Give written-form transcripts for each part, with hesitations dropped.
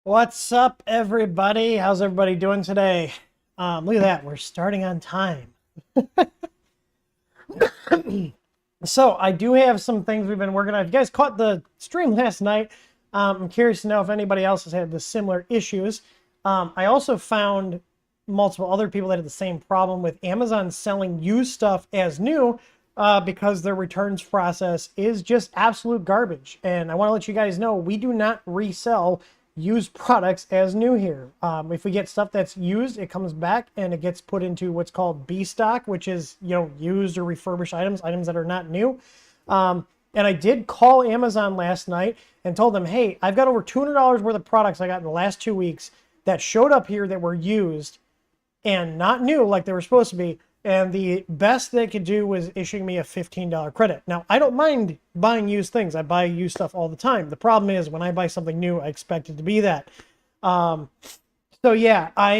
What's up, everybody? How's everybody doing today? Look at that. We're starting on time. So I do have some things we've been working on. If you guys caught the stream last night, I'm curious to know if anybody else has had the similar issues. I also found multiple other people that had the same problem with Amazon selling used stuff as new because their returns process is just absolute garbage. And I want to let you guys know we do not resell used products as new here. If we get stuff that's used, it comes back and it gets put into what's called B stock, which is, used or refurbished items that are not new. And I did call Amazon last night and told them, hey, I've got over $200 worth of products I got in the last 2 weeks that showed up here that were used and not new like they were supposed to be. And the best they could do was issuing me a $15 credit. Now, I don't mind buying used things. I buy used stuff all the time. The problem is when I buy something new, I expect it to be that. So yeah, I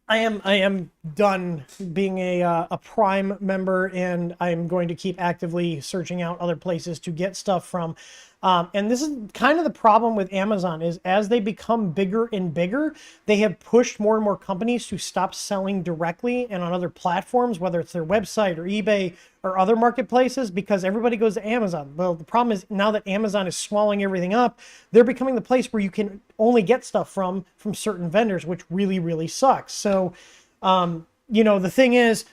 am done being a Prime member, and I'm going to keep actively searching out other places to get stuff from. And this is kind of the problem with Amazon is as they become bigger and bigger, they have pushed more and more companies to stop selling directly and on other platforms, whether it's their website or eBay or other marketplaces, because everybody goes to Amazon. Well, the problem is now that Amazon is swallowing everything up, they're becoming the place where you can only get stuff from certain vendors, which really, really sucks. So, the thing is,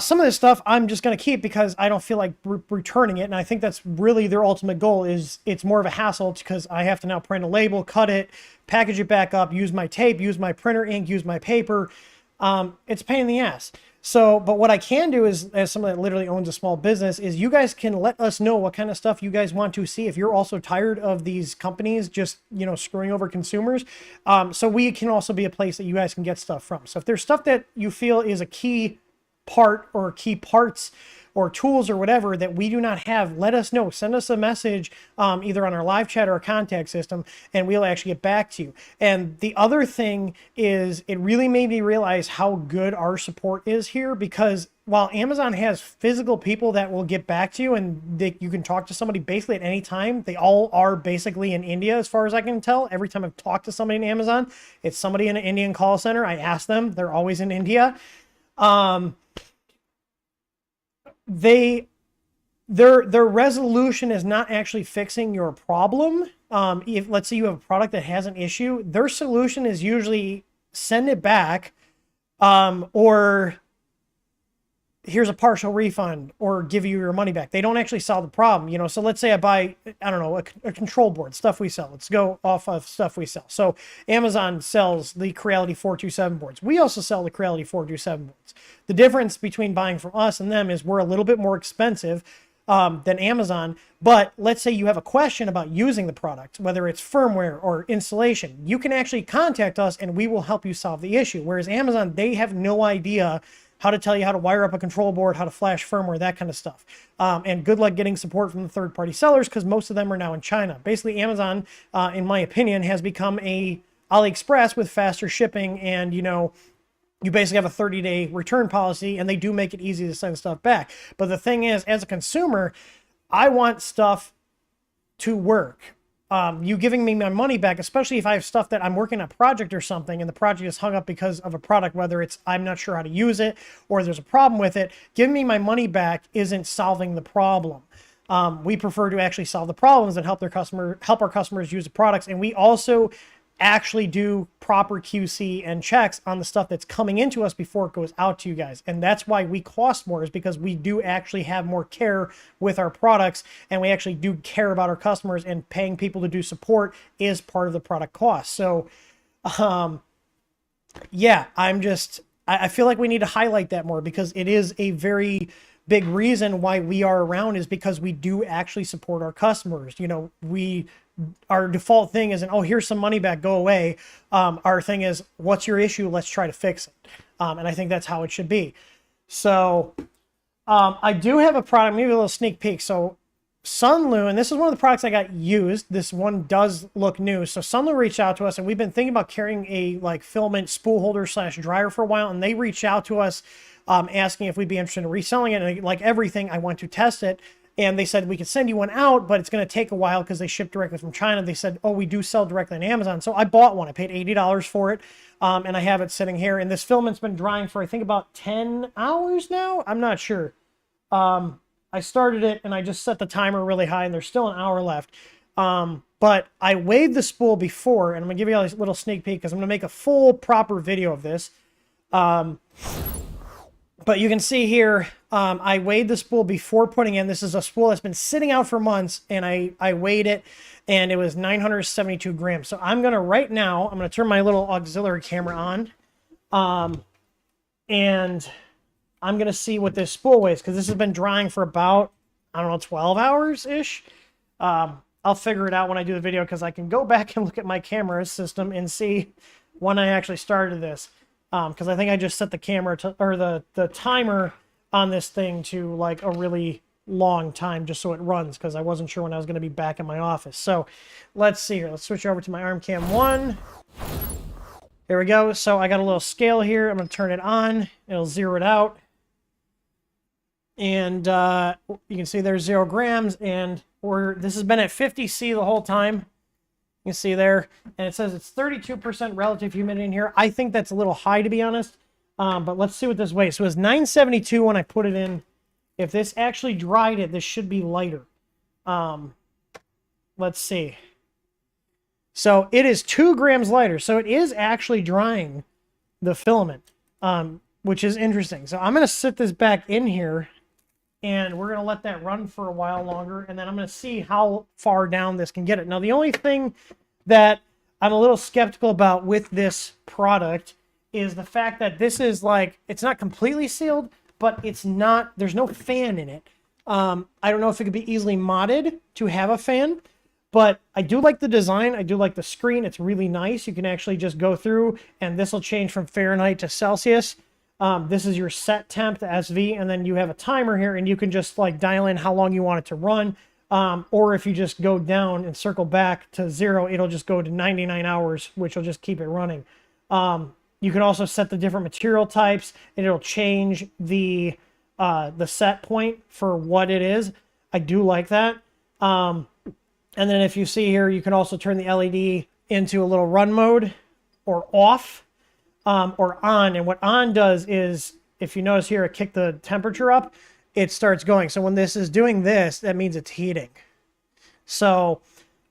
some of this stuff I'm just going to keep because I don't feel like returning it. And I think that's really their ultimate goal is it's more of a hassle because I have to now print a label, cut it, package it back up, use my tape, use my printer ink, use my paper. It's a pain in the ass. So, but what I can do is, as someone that literally owns a small business, is you guys can let us know what kind of stuff you guys want to see. If you're also tired of these companies just, screwing over consumers. So we can also be a place that you guys can get stuff from. So if there's stuff that you feel is a key part or key parts or tools or whatever that we do not have, let us know. Send us a message either on our live chat or our contact system, and we'll actually get back to you. And the other thing is it really made me realize how good our support is here, because while Amazon has physical people that will get back to you and you can talk to somebody basically at any time, they all are basically in India as far as I can tell. Every time I've talked to somebody in Amazon, it's somebody in an Indian call center. I ask them, they're always in India. Their resolution is not actually fixing your problem. If let's say you have a product that has an issue, their solution is usually send it back, or here's a partial refund, or give you your money back. They don't actually solve the problem, So let's say I buy, I don't know, a control board, stuff we sell. Let's go off of stuff we sell. So Amazon sells the Creality 427 boards. We also sell the Creality 427 boards. The difference between buying from us and them is we're a little bit more expensive than Amazon. But let's say you have a question about using the product, whether it's firmware or installation, you can actually contact us and we will help you solve the issue. Whereas Amazon, they have no idea how to tell you how to wire up a control board, how to flash firmware, that kind of stuff. And good luck getting support from the third-party sellers because most of them are now in China. Basically, Amazon, in my opinion, has become a AliExpress with faster shipping, and you basically have a 30-day return policy, and they do make it easy to send stuff back. But the thing is, as a consumer, I want stuff to work. You giving me my money back, especially if I have stuff that I'm working on a project or something and the project is hung up because of a product, whether it's I'm not sure how to use it or there's a problem with it, giving me my money back isn't solving the problem. We prefer to actually solve the problems and help our customers use the products. And we also actually do proper QC and checks on the stuff that's coming into us before it goes out to you guys. And that's why we cost more, is because we do actually have more care with our products, and we actually do care about our customers, and paying people to do support is part of the product cost. So, yeah, I feel like we need to highlight that more because it is a very big reason why we are around, is because we do actually support our customers. Our default thing isn't, oh, here's some money back, go away. Our thing is, what's your issue? Let's try to fix it. And I think that's how it should be. So I do have a product, maybe a little sneak peek. So Sunlu, and this is one of the products I got used. This one does look new. So Sunlu reached out to us, and we've been thinking about carrying a filament spool holder / dryer for a while. And they reached out to us asking if we'd be interested in reselling it. And like everything, I want to test it. And they said, we could send you one out, but it's going to take a while because they ship directly from China. They said, oh, we do sell directly on Amazon. So I bought one. I paid $80 for it. And I have it sitting here. And this filament's been drying for, I think, about 10 hours now. I'm not sure. I started it and I just set the timer really high and there's still an hour left. But I weighed the spool before, and I'm going to give you a little sneak peek because I'm going to make a full proper video of this. But you can see here, I weighed the spool before putting in. This is a spool that's been sitting out for months, and I weighed it, and it was 972 grams. So I'm going to, right now, I'm going to turn my little auxiliary camera on, and I'm going to see what this spool weighs, because this has been drying for about, I don't know, 12 hours-ish. I'll figure it out when I do the video, because I can go back and look at my camera system and see when I actually started this. Because I think I just set the camera to, or the timer on this thing to like a really long time just so it runs, because I wasn't sure when I was going to be back in my office. So let's see here. Let's switch over to my ArmCam 1. Here we go. So I got a little scale here. I'm going to turn it on. It'll zero it out. And you can see there's 0 grams, and this has been at 50C the whole time. You can see there, and it says it's 32% relative humidity in here. I think that's a little high, to be honest, but let's see what this weighs. So it was 972 when I put it in. If this actually dried it, this should be lighter. Let's see. So it is 2 grams lighter, so it is actually drying the filament, which is interesting. So I'm going to sit this back in here, and we're going to let that run for a while longer, and then I'm going to see how far down this can get it. Now, the only thing that I'm a little skeptical about with this product is the fact that this is like, it's not completely sealed, but it's not, there's no fan in it. I don't know if it could be easily modded to have a fan, but I do like the design. I do like the screen. It's really nice. You can actually just go through, and this will change from Fahrenheit to Celsius. This is your set temp, the SV, and then you have a timer here, and you can just like dial in how long you want it to run. Or if you just go down and circle back to 0, it'll just go to 99 hours, which will just keep it running. You can also set the different material types, and it'll change the set point for what it is. I do like that. And then if you see here, you can also turn the LED into a little run mode or off. Or on, and what on does is, if you notice here, it kicked the temperature up, it starts going. So when this is doing this, that means it's heating. So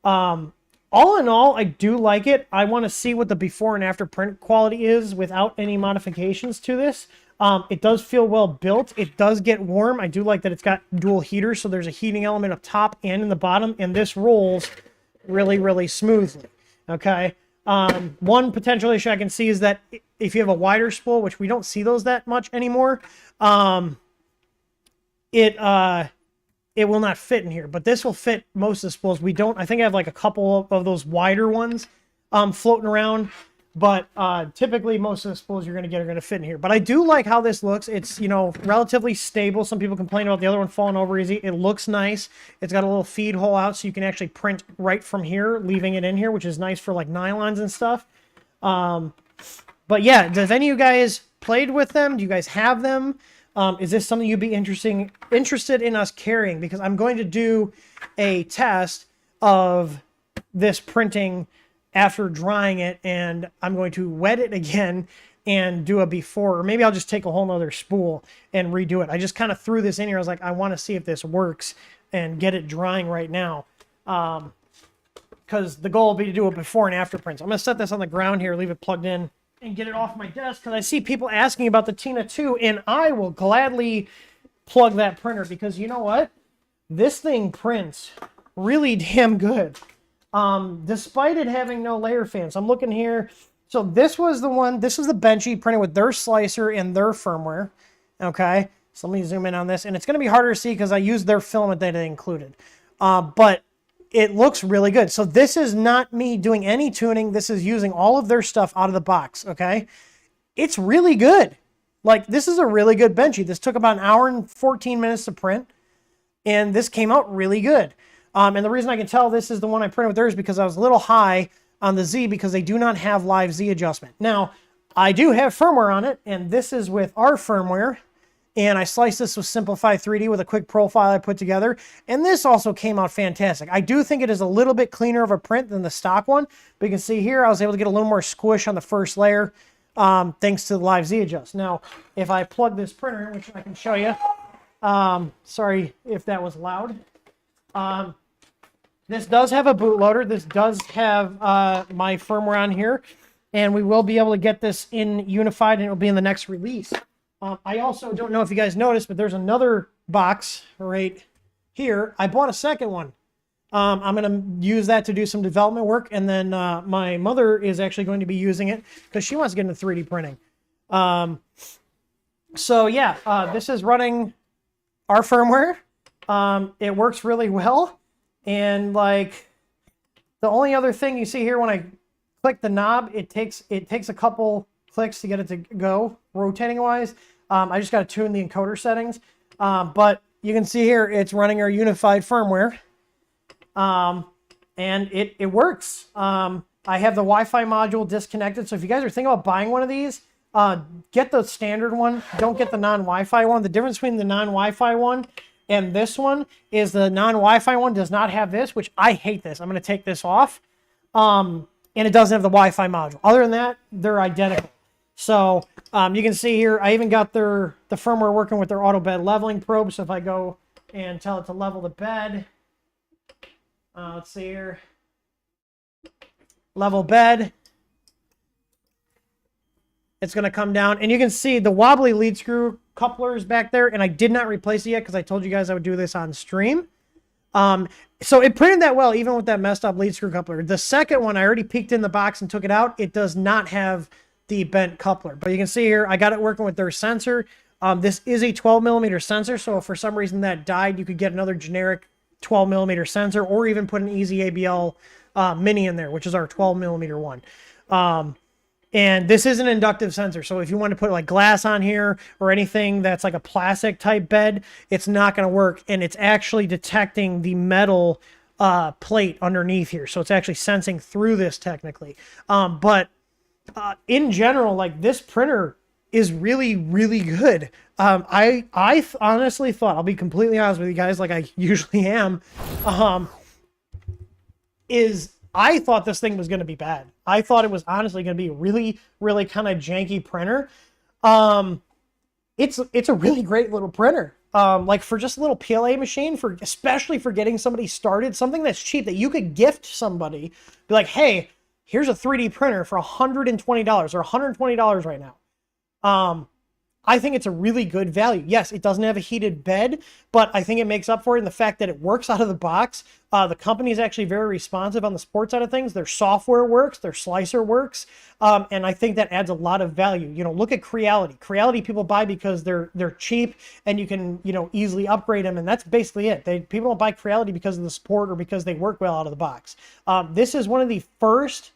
all in all, I do like it. I want to see what the before and after print quality is without any modifications to this. It does feel well built. It does get warm. I do like that it's got dual heaters, so there's a heating element up top and in the bottom, and this rolls really, really smoothly. Okay. One potential issue I can see is that if you have a wider spool, which we don't see those that much anymore, it will not fit in here, but this will fit most of the spools. We don't, I think I have like a couple of those wider ones, floating around, but, typically most of the spools you're going to get are going to fit in here. But I do like how this looks. It's, you know, relatively stable. Some people complain about the other one falling over easy. It looks nice. It's got a little feed hole out, so you can actually print right from here, leaving it in here, which is nice for like nylons and stuff. But yeah, does any of you guys played with them? Do you guys have them? Is this something you'd be interested in us carrying? Because I'm going to do a test of this printing after drying it, and I'm going to wet it again and do a before, or maybe I'll just take a whole nother spool and redo it. I just kind of threw this in here. I was like, I want to see if this works and get it drying right now. Because the goal will be to do a before and after print. So I'm going to set this on the ground here, leave it plugged in, and get it off my desk, because I see people asking about the Tina 2, and I will gladly plug that printer, because you know what? This thing prints really damn good. Despite it having no layer fans. I'm looking here. So this was the one, this was the Benchy printed with their slicer and their firmware. Okay. So let me zoom in on this, and it's going to be harder to see because I used their filament that they included. But it looks really good. So this is not me doing any tuning. This is using all of their stuff out of the box. Okay. It's really good. Like, this is a really good Benchy. This took about an hour and 14 minutes to print, and this came out really good. And the reason I can tell this is the one I printed with theirs because I was a little high on the Z, because they do not have live Z adjustment. Now, I do have firmware on it, and this is with our firmware, and I sliced this with Simplify 3D with a quick profile I put together. And this also came out fantastic. I do think it is a little bit cleaner of a print than the stock one. But you can see here, I was able to get a little more squish on the first layer thanks to the Live Z Adjust. Now, if I plug this printer in, which I can show you, sorry if that was loud. This does have a bootloader. This does have my firmware on here. And we will be able to get this in unified, and it will be in the next release. I also don't know if you guys noticed, but there's another box right here. I bought a second one. I'm going to use that to do some development work, and then my mother is actually going to be using it because she wants to get into 3D printing. So yeah, this is running our firmware. It works really well, and like the only other thing you see here when I click the knob, it takes a couple clicks to get it to go rotating wise. I just got to tune the encoder settings, but you can see here it's running our unified firmware, and it works. I have the Wi-Fi module disconnected, so if you guys are thinking about buying one of these, get the standard one. Don't get the non-Wi-Fi one. The difference between the non-Wi-Fi one and this one is the non-Wi-Fi one does not have this, which I hate this. I'm going to take this off, and it doesn't have the Wi-Fi module. Other than that, they're identical. So you can see here, I even got the firmware working with their auto bed leveling probe. So if I go and tell it to level the bed, let's see here, level bed, it's going to come down. And you can see the wobbly lead screw couplers back there. And I did not replace it yet because I told you guys I would do this on stream. So it printed that well, even with that messed up lead screw coupler. The second one, I already peeked in the box and took it out. It does not have the bent coupler, but you can see here, I got it working with their sensor. This is a 12 millimeter sensor. So if for some reason that died, you could get another generic 12 millimeter sensor, or even put an Easy ABL mini in there, which is our 12 millimeter one. And this is an inductive sensor. So if you want to put like glass on here or anything that's like a plastic type bed, it's not going to work. And it's actually detecting the metal plate underneath here. So it's actually sensing through this technically. But in general, like this printer is really, really good. I honestly thought, I'll be completely honest with you guys, like I usually am, I thought this thing was going to be bad. I thought it was honestly going to be a really, really kind of janky printer. It's a really great little printer. Like for just a little PLA machine, especially for getting somebody started, something that's cheap that you could gift somebody, be like, hey, here's a 3D printer for $120 or $120 right now. I think it's a really good value. Yes, it doesn't have a heated bed, but I think it makes up for it in the fact that it works out of the box. The company is actually very responsive on the sports side of things. Their software works, their slicer works, and I think that adds a lot of value. You know, look at Creality. Creality people buy because they're cheap and you can, you know, easily upgrade them, and that's basically it. People don't buy Creality because of the support or because they work well out of the box. This is one of the first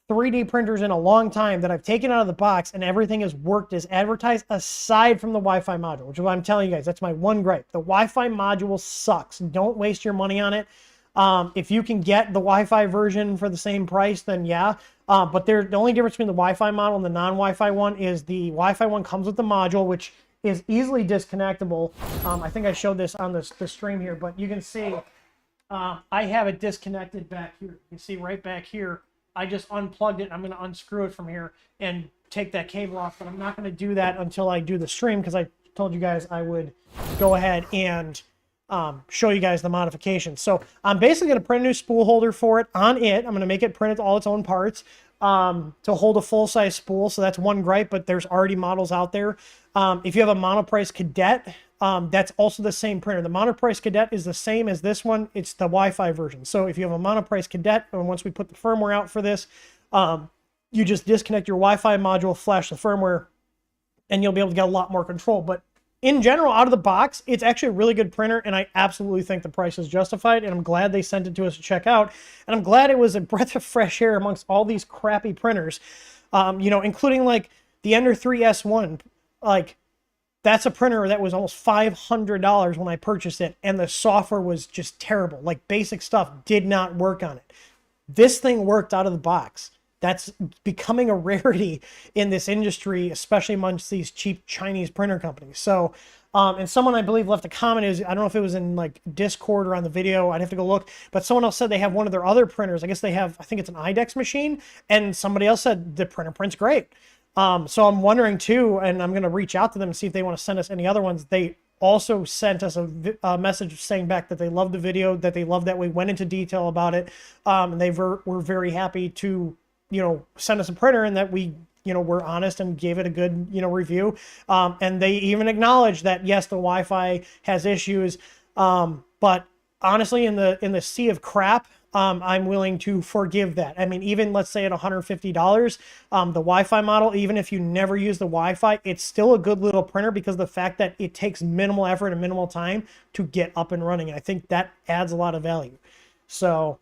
3D printers in a long time that I've taken out of the box and everything has worked as advertised, aside from the Wi-Fi module, which is what I'm telling you guys. That's my one gripe. The Wi-Fi module sucks. Don't waste your money on it. If you can get the Wi-Fi version for the same price, then yeah. But the only difference between the Wi-Fi model and the non-Wi-Fi one is the Wi-Fi one comes with the module, which is easily disconnectable. I think I showed this on the stream here, but you can see I have it disconnected back here. You can see right back here. I just unplugged it. I'm going to unscrew it from here and take that cable off, but I'm not going to do that until I do the stream because I told you guys I would go ahead and show you guys the modifications. So I'm basically going to print a new spool holder for it on it. I'm going to make it print all its own parts to hold a full-size spool. So that's one gripe, but there's already models out there. If you have a Monoprice Cadet, that's also the same printer. The Monoprice Cadet is the same as this one. It's the Wi-Fi version. So if you have a Monoprice Cadet, and once we put the firmware out for this, you just disconnect your Wi-Fi module, flash the firmware, and you'll be able to get a lot more control. But in general, out of the box, it's actually a really good printer, and I absolutely think the price is justified, and I'm glad they sent it to us to check out. And I'm glad it was a breath of fresh air amongst all these crappy printers, you know, including like the Ender 3S1. Like, that's a printer that was almost $500 when I purchased it, and the software was just terrible. Like, basic stuff did not work on it. This thing worked out of the box. That's becoming a rarity in this industry, especially amongst these cheap Chinese printer companies. So, and someone I believe left a comment, is I don't know if it was in like Discord or on the video, I'd have to go look, but someone else said they have one of their other printers. I guess they have, I think it's an IDEX machine, and somebody else said the printer prints great. So I'm wondering too, and I'm going to reach out to them and see if they want to send us any other ones. They also sent us a message saying back that they loved the video, that they loved that we went into detail about it, and they were very happy to, send us a printer, and that we, were honest and gave it a good, review. And they even acknowledged that, yes, the Wi-Fi has issues, but honestly, in the sea of crap, I'm willing to forgive that. I mean, even let's say at $150, the Wi-Fi model, even if you never use the Wi-Fi, it's still a good little printer because of the fact that it takes minimal effort and minimal time to get up and running. And I think that adds a lot of value. So,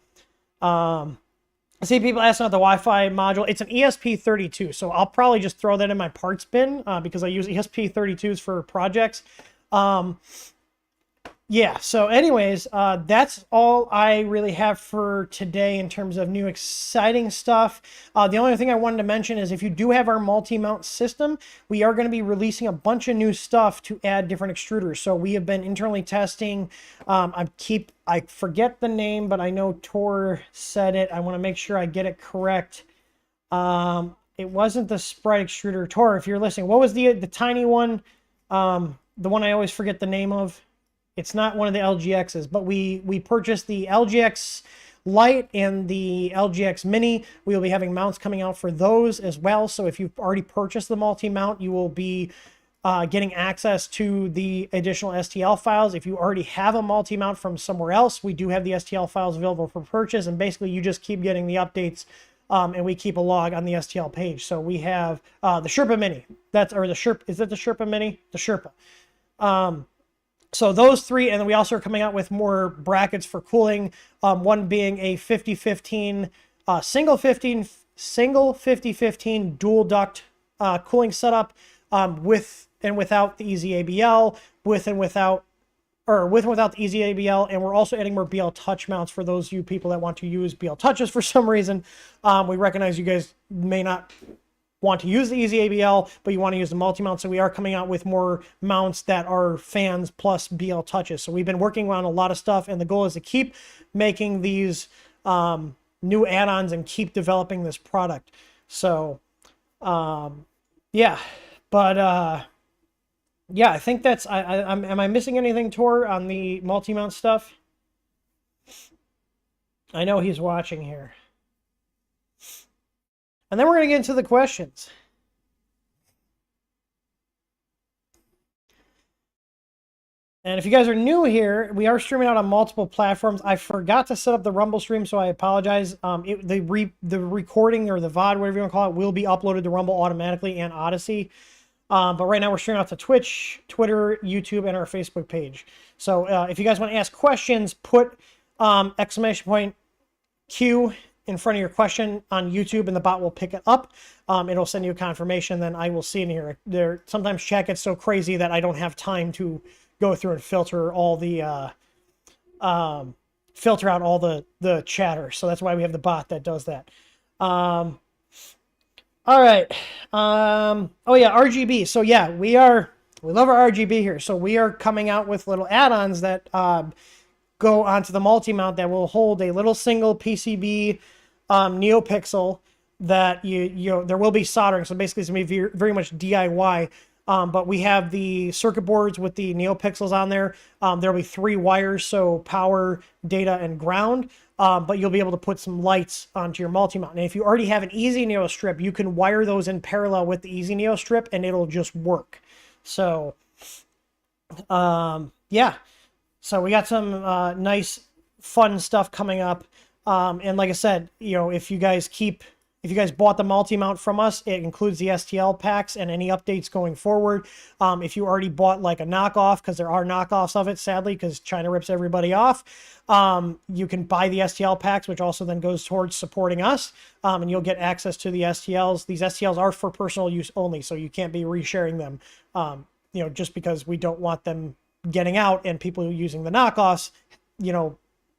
I see people asking about the Wi-Fi module. It's an ESP32, so I'll probably just throw that in my parts bin because I use ESP32s for projects. Yeah, so anyways, that's all I really have for today in terms of new exciting stuff. The only thing I wanted to mention is if you do have our multi-mount system, we are going to be releasing a bunch of new stuff to add different extruders. So we have been internally testing. I forget the name, but I know Tor said it. I want to make sure I get it correct. It wasn't the Sprite extruder. Tor, if you're listening, what was the tiny one? The one I always forget the name of? It's not one of the LGXs, but we purchased the LGX Lite and the LGX Mini. We will be having mounts coming out for those as well. So if you've already purchased the multi-mount, you will be getting access to the additional STL files. If you already have a multi-mount from somewhere else, we do have the STL files available for purchase. And basically, you just keep getting the updates, and we keep a log on the STL page. So we have the Sherpa Mini. Is that the Sherpa Mini? The Sherpa. So those three, and then we also are coming out with more brackets for cooling. One being a 5015 single 5015 dual duct cooling setup with and without the Easy ABL, with and without the Easy ABL, and we're also adding more BL Touch mounts for those of you people that want to use BL Touches for some reason. We recognize you guys may not want to use the Easy ABL, but you want to use the multi-mount, so we are coming out with more mounts that are fans plus BL Touches. So we've been working on a lot of stuff, and the goal is to keep making these new add-ons and keep developing this product. So yeah, but yeah, I think that's am I missing anything, Tor, on the multi-mount stuff? I know he's watching here. And then we're going to get into the questions. And if you guys are new here, we are streaming out on multiple platforms. I forgot to set up the Rumble stream, so I apologize. The recording, or the VOD, whatever you want to call it, will be uploaded to Rumble automatically and Odyssey. But right now we're streaming out to Twitch, Twitter, YouTube, and our Facebook page. So if you guys want to ask questions, put exclamation point Q in front of your question on YouTube, and the bot will pick it up. It'll send you a confirmation, then I will see in here. Sometimes chat gets so crazy that I don't have time to go through and filter all the filter out all the chatter. So that's why we have the bot that does that. All right. Oh yeah, RGB. So yeah, we love our RGB here. So we are coming out with little add-ons that go onto the multi-mount that will hold a little single PCB NeoPixel that there will be soldering. So basically it's going to be very much DIY. But we have the circuit boards with the NeoPixels on there. There'll be 3 wires, so power, data, and ground. But you'll be able to put some lights onto your multi-mount. And if you already have an Easy Neo strip, you can wire those in parallel with the Easy Neo strip, and it'll just work. So, yeah. So we got some nice, fun stuff coming up. And like I said, if you guys bought the multi-mount from us, it includes the STL packs and any updates going forward. If you already bought like a knockoff, because there are knockoffs of it, sadly, because China rips everybody off, you can buy the STL packs, which also then goes towards supporting us, and you'll get access to the STLs. These STLs are for personal use only, so you can't be resharing them, just because we don't want them getting out and people using the knockoffs,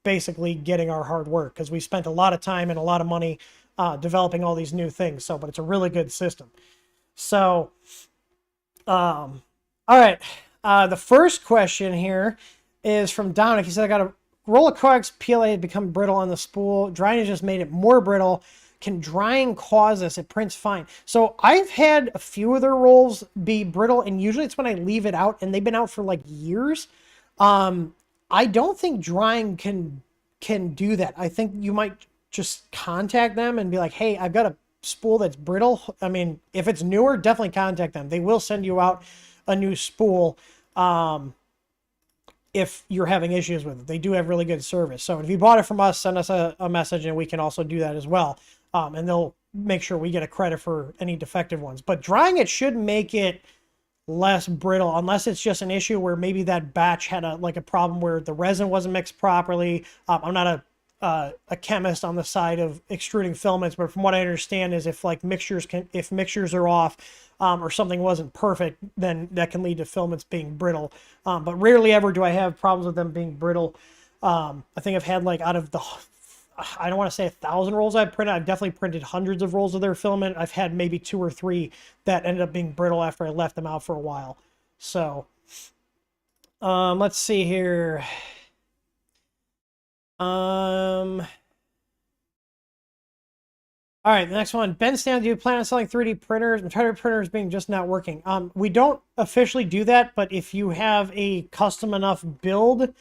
basically getting our hard work, because we spent a lot of time and a lot of money developing all these new things. So, but it's a really good system. So, all right. The first question here is from Dominic. He said, I got a roll of coax PLA had become brittle on the spool. Drying has just made it more brittle. Can drying cause this? It prints fine. So I've had a few of their rolls be brittle, and usually it's when I leave it out, and they've been out for like years. I don't think drying can do that. I think you might just contact them and be like, hey, I've got a spool that's brittle. I mean, if it's newer, definitely contact them. They will send you out a new spool if you're having issues with it. They do have really good service. So if you bought it from us, send us a message, and we can also do that as well. And they'll make sure we get a credit for any defective ones. But drying it should make it less brittle, unless it's just an issue where maybe that batch had a problem where the resin wasn't mixed properly. I'm not a chemist on the side of extruding filaments, but from what I understand is if mixtures are off or something wasn't perfect, then that can lead to filaments being brittle. But rarely ever do I have problems with them being brittle. I think I've had out of the, I don't want to say 1,000 rolls I've printed. I've definitely printed hundreds of rolls of their filament. I've had maybe 2 or 3 that ended up being brittle after I left them out for a while. So, let's see here. All right, the next one. Ben Stan, do you plan on selling 3D printers? I'm tired of printers being just not working. We don't officially do that, but if you have a custom enough build,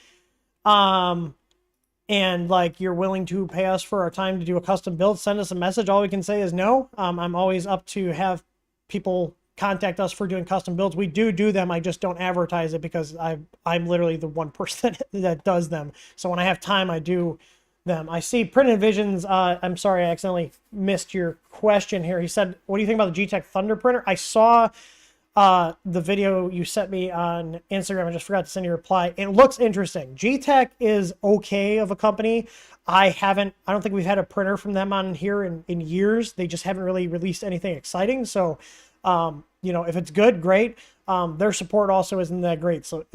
and you're willing to pay us for our time to do a custom build, send us a message. All we can say is no. I'm always up to have people contact us for doing custom builds. We do them. I just don't advertise it because I'm literally the one person that does them. So when I have time, I do them. I see Printed Visions. I'm sorry, I accidentally missed your question here. He said, what do you think about the G-Tech Thunder printer? I saw the video you sent me on Instagram. I just forgot to send you a reply. It looks interesting. G-Tech is okay of a company. I don't think we've had a printer from them on here in years. They just haven't really released anything exciting. So, if it's good, great. Their support also isn't that great. So,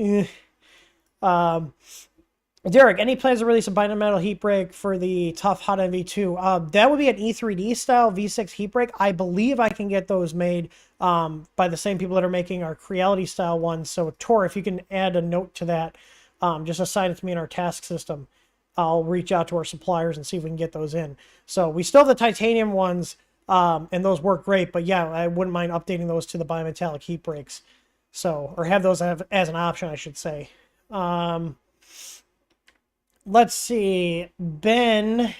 Derek, any plans to release a bimetal heat break for the Tough Hot MV2? That would be an E3D style V6 heat break. I believe I can get those made by the same people that are making our Creality style ones. So Tor, if you can add a note to that, just assign it to me in our task system. I'll reach out to our suppliers and see if we can get those in. So we still have the titanium ones, and those work great. But yeah, I wouldn't mind updating those to the bimetallic heat breaks. So, or have those as an option, I should say. Let's see. Ben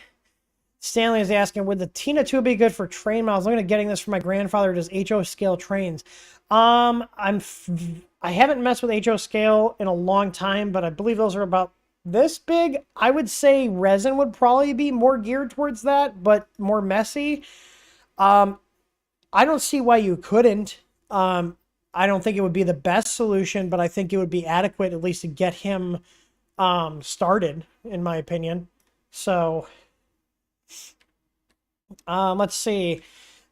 Stanley is asking, would the Tina 2 be good for train models? I'm going to getting this for my grandfather who does HO scale trains. I haven't messed with HO scale in a long time, but I believe those are about this big. I would say resin would probably be more geared towards that, but more messy. I don't see why you couldn't. I don't think it would be the best solution, but I think it would be adequate at least to get him started, in my opinion. So, let's see.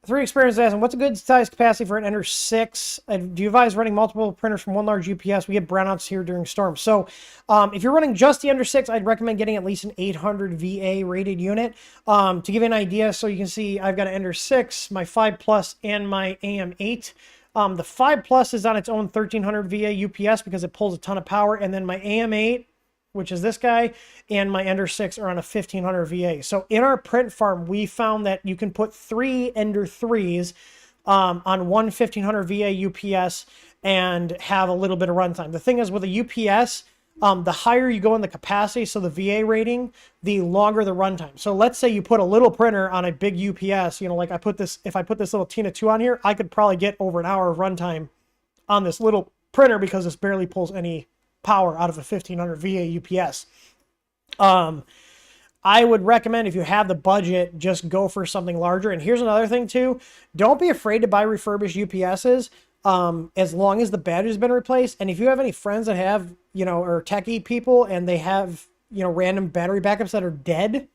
3 Experience asking, what's a good size capacity for an Ender 6? Do you advise running multiple printers from one large UPS? We get brownouts here during storms. So, if you're running just the Ender 6, I'd recommend getting at least an 800 VA rated unit. To give you an idea, so you can see I've got an Ender 6, my 5 Plus, and my AM8. The 5 Plus is on its own 1300 VA UPS because it pulls a ton of power, and then my AM8, which is this guy, and my Ender 6 are on a 1500 VA. So in our print farm, we found that you can put 3 Ender 3s on one 1500 VA UPS and have a little bit of runtime. The thing is with a UPS, the higher you go in the capacity, so the VA rating, the longer the runtime. So let's say you put a little printer on a big UPS, like if I put this little Tina 2 on here, I could probably get over an hour of runtime on this little printer because this barely pulls any power out of a 1500 VA UPS. I would recommend if you have the budget, just go for something larger. And here's another thing too. Don't be afraid to buy refurbished UPSs as long as the battery's been replaced. And if you have any friends that have, or techie people and they have, random battery backups that are dead,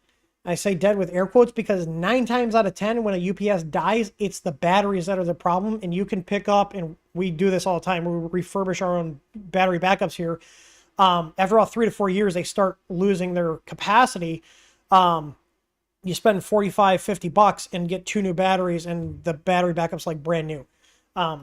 I say dead with air quotes because 9 times out of 10 when a UPS dies, it's the batteries that are the problem. And you can pick up, and we do this all the time, we refurbish our own battery backups here. After all 3 to 4 years, they start losing their capacity. you spend 45, 50 bucks and get 2 new batteries, and the battery backup's like brand new.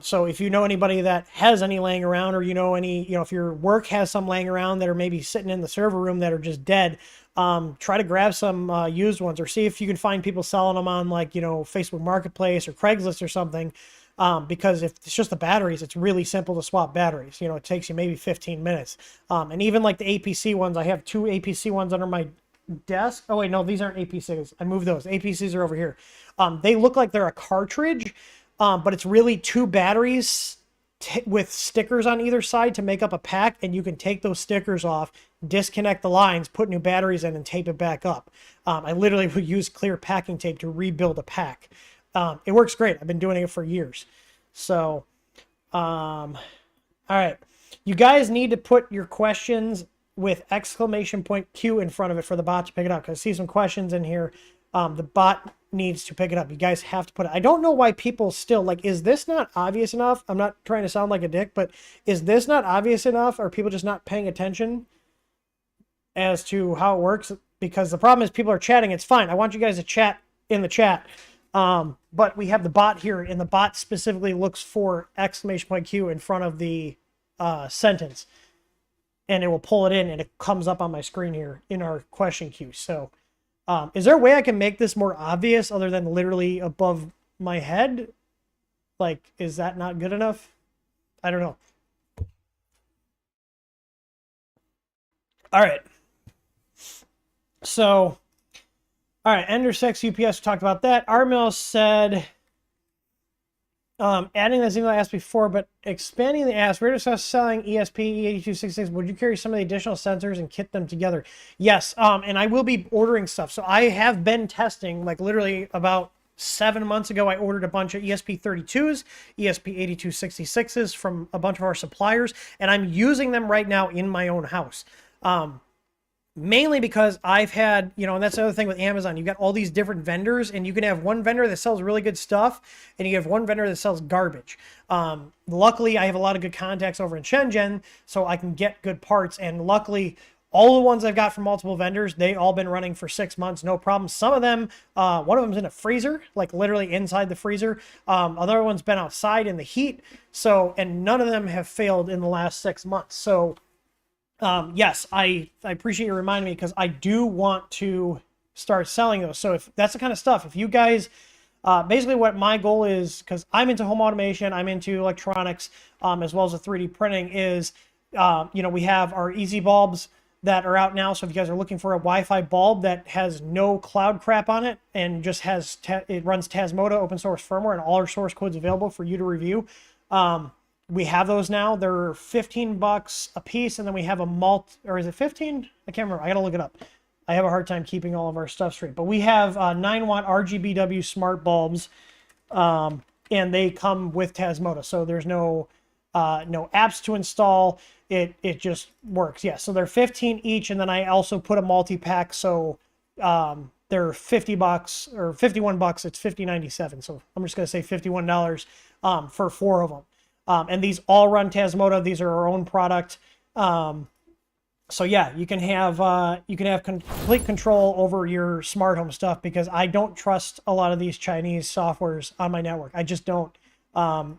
So if you know anybody that has any laying around, or you know any, if your work has some laying around that are maybe sitting in the server room that are just dead, try to grab some used ones, or see if you can find people selling them on, like, Facebook Marketplace or Craigslist or something. Because if it's just the batteries, it's really simple to swap batteries. It takes you maybe 15 minutes. And even like the APC ones, I have 2 APC ones under my desk. Oh wait, no, these aren't APCs. I moved those. APCs are over here. They look like they're a cartridge, but it's really 2 batteries with stickers on either side to make up a pack, and you can take those stickers off, disconnect the lines, put new batteries in, and tape it back up. I literally would use clear packing tape to rebuild a pack. It works great. I've been doing it for years. So, all right. You guys need to put your questions with exclamation point Q in front of it for the bot to pick it up, because I see some questions in here. The bot needs to pick it up. You guys have to put it. I don't know why people still, like, is this not obvious enough? I'm not trying to sound like a dick, but is this not obvious enough? Are people just not paying attention as to how it works? Because the problem is people are chatting. It's fine. I want you guys to chat in the chat. But we have the bot here, and the bot specifically looks for exclamation point Q in front of the sentence, and it will pull it in, and it comes up on my screen here in our question queue. So is there a way I can make this more obvious other than literally above my head? Like, is that not good enough? I don't know. All right. So, all right, Ender6 UPS talked about that. Armil said, adding this email I asked before, but expanding the ask. We're discussing selling ESP8266. Would you carry some of the additional sensors and kit them together? Yes, and I will be ordering stuff. So I have been testing, like literally about 7 months ago, I ordered a bunch of ESP32s, ESP8266s from a bunch of our suppliers, and I'm using them right now in my own house. Mainly because I've had, and that's the other thing with Amazon. You've got all these different vendors, and you can have one vendor that sells really good stuff, and you have one vendor that sells garbage. Luckily, I have a lot of good contacts over in Shenzhen, so I can get good parts. And luckily, all the ones I've got from multiple vendors, they all been running for 6 months, no problem. Some of them, one of them's in a freezer, like literally inside the freezer. Another one's been outside in the heat. So, and none of them have failed in the last 6 months. So, yes, I appreciate you reminding me, because I do want to start selling those. So if that's the kind of stuff, if you guys, basically what my goal is, because I'm into home automation, I'm into electronics, as well as the 3D printing, is, we have our easy bulbs that are out now. So if you guys are looking for a Wi-Fi bulb that has no cloud crap on it and just has, it runs Tasmota open source firmware, and all our source code's available for you to review. We have those now. They're 15 bucks a piece, and then we have a or is it 15? I can't remember. I gotta look it up. I have a hard time keeping all of our stuff straight. But we have 9-watt RGBW smart bulbs, and they come with Tasmota, so there's no apps to install. It just works. Yeah, so they're 15 each, and then I also put a multi-pack, so they're 50 bucks or 51 bucks. It's $50.97. So I'm just gonna say $51 for 4 of them. And these all run Tasmota. These are our own product. So yeah, you can have complete control over your smart home stuff, because I don't trust a lot of these Chinese softwares on my network. I just don't.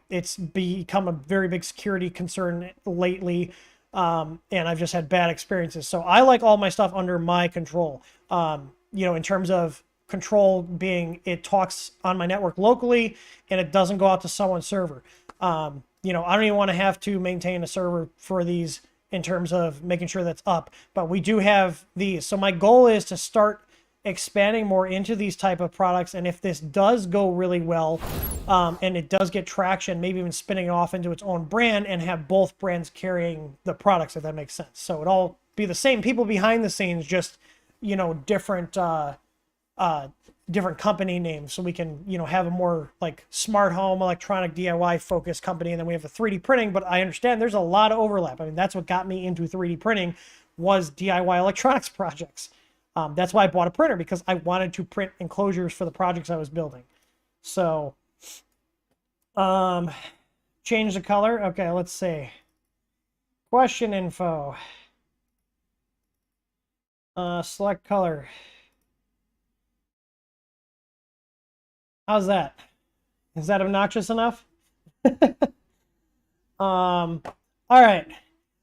It's become a very big security concern lately, and I've just had bad experiences. So I like all my stuff under my control. In terms of control being, it talks on my network locally, and it doesn't go out to someone's server. I don't even want to have to maintain a server for these in terms of making sure that's up, but we do have these. So my goal is to start expanding more into these type of products. And if this does go really well, and it does get traction, maybe even spinning it off into its own brand and have both brands carrying the products, if that makes sense. So it all be the same people behind the scenes, just, different company names, so we can, have a more like smart home electronic DIY focused company. And then we have the 3D printing, but I understand there's a lot of overlap. I mean, that's what got me into 3D printing, was DIY electronics projects. That's why I bought a printer, because I wanted to print enclosures for the projects I was building. So, change the color. Okay, let's see. Question info. Select color. How's that? Is that obnoxious enough? All right.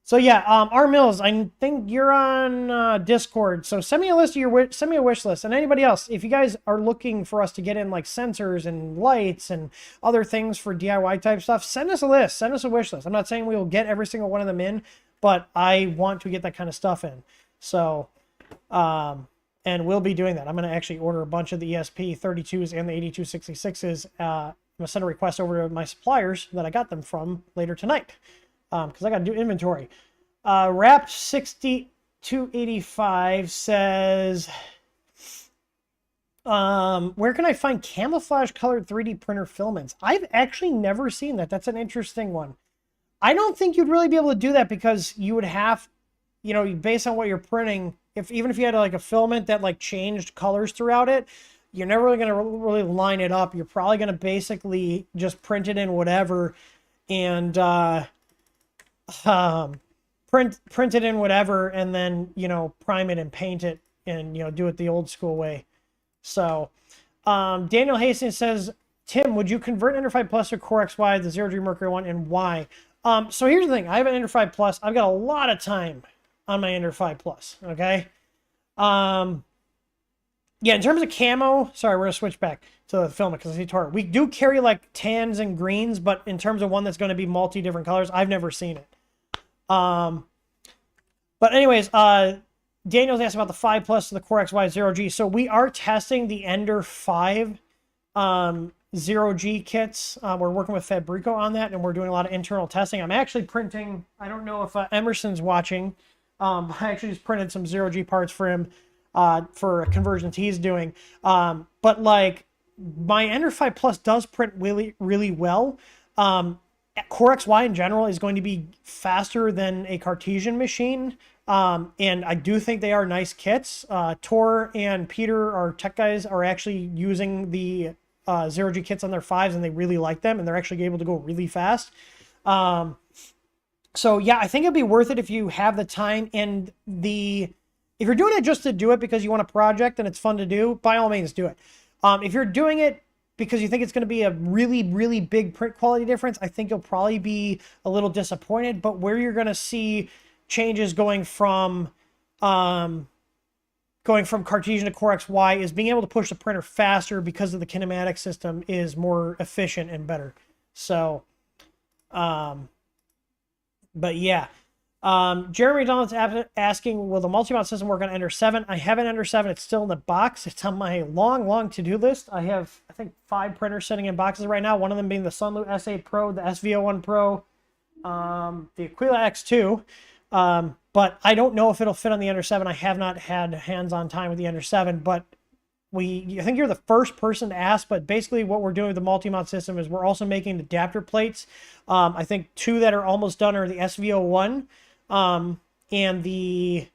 So yeah, R Mills, I think you're on Discord. So send me a list of your send me a wish list, and anybody else, if you guys are looking for us to get in like sensors and lights and other things for DIY type stuff, send us a list, send us a wish list. I'm not saying we will get every single one of them in, but I want to get that kind of stuff in. So, and we'll be doing that. I'm going to actually order a bunch of the ESP32s and the 8266s. I'm going to send a request over to my suppliers that I got them from later tonight, because I got to do inventory. Wrapped 6285 says, where can I find camouflage colored 3D printer filaments? I've actually never seen that. That's an interesting one. I don't think you'd really be able to do that because you would have, you know, based on what you're printing, even if you had like a filament that like changed colors throughout it, you're never really going to really line it up. You're probably going to basically just print it in whatever and print it in whatever, and then, you know, prime it and paint it and, you know, do it the old school way. So Daniel Hastings says, Tim, would you convert Ender 5 Plus to Core XY, the 0G Mercury one, and why? So here's the thing. I have an Ender 5 Plus. I've got a lot of time on my Ender 5 Plus, okay? Yeah, in terms of camo, sorry, we're going to switch back to the filament because I see Tor. We do carry like tans and greens, but in terms of one that's going to be multi-different colors, I've never seen it. But anyways, Daniel's asked about the 5 Plus to the Core XY 0G. So we are testing the Ender 5 0G kits. We're working with Fabrico on that, and we're doing a lot of internal testing. I'm actually printing, I don't know if Emerson's watching, I actually just printed some 0G parts for him for conversions he's doing. But like my Ender 5 Plus does print really, really well. Core XY in general is going to be faster than a Cartesian machine. And I do think they are nice kits. Tor and Peter, our tech guys, are actually using the 0G kits on their 5s, and they really like them, and they're actually able to go really fast. So yeah, I think it'd be worth it if you have the time and if you're doing it just to do it because you want a project and it's fun to do, by all means do it. If you're doing it because you think it's going to be a really, really big print quality difference, I think you'll probably be a little disappointed. But where you're going to see changes going from Cartesian to Core XY is being able to push the printer faster because of the kinematic system is more efficient and better. So, but yeah. Jeremy Donald's asking, will the multi-mount system work on Ender 7? I have an Ender 7. It's still in the box. It's on my long to-do list. I have, I think, 5 printers sitting in boxes right now. One of them being the Sunlu S8 Pro, the SVO1 Pro, the Aquila X2. But I don't know if it'll fit on the Ender 7. I have not had hands-on time with the Ender 7, but I think you're the first person to ask, but basically what we're doing with the multi-mount system is we're also making adapter plates. I think 2 that are almost done are the SVO1 and the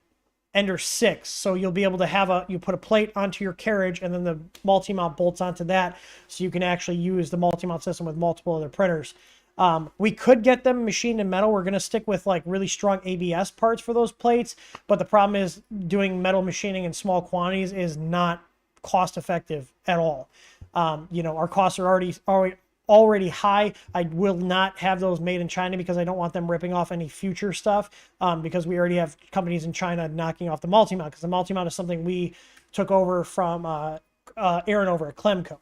Ender 6. So you'll be able to you put a plate onto your carriage, and then the multi-mount bolts onto that, so you can actually use the multi-mount system with multiple other printers. We could get them machined in metal. We're going to stick with like really strong ABS parts for those plates, but the problem is doing metal machining in small quantities is not cost effective at all. You know, our costs are already high. I will not have those made in China because I don't want them ripping off any future stuff, because we already have companies in China knocking off the multi-mount, because the multi-mount is something we took over from Aaron over at Clemco.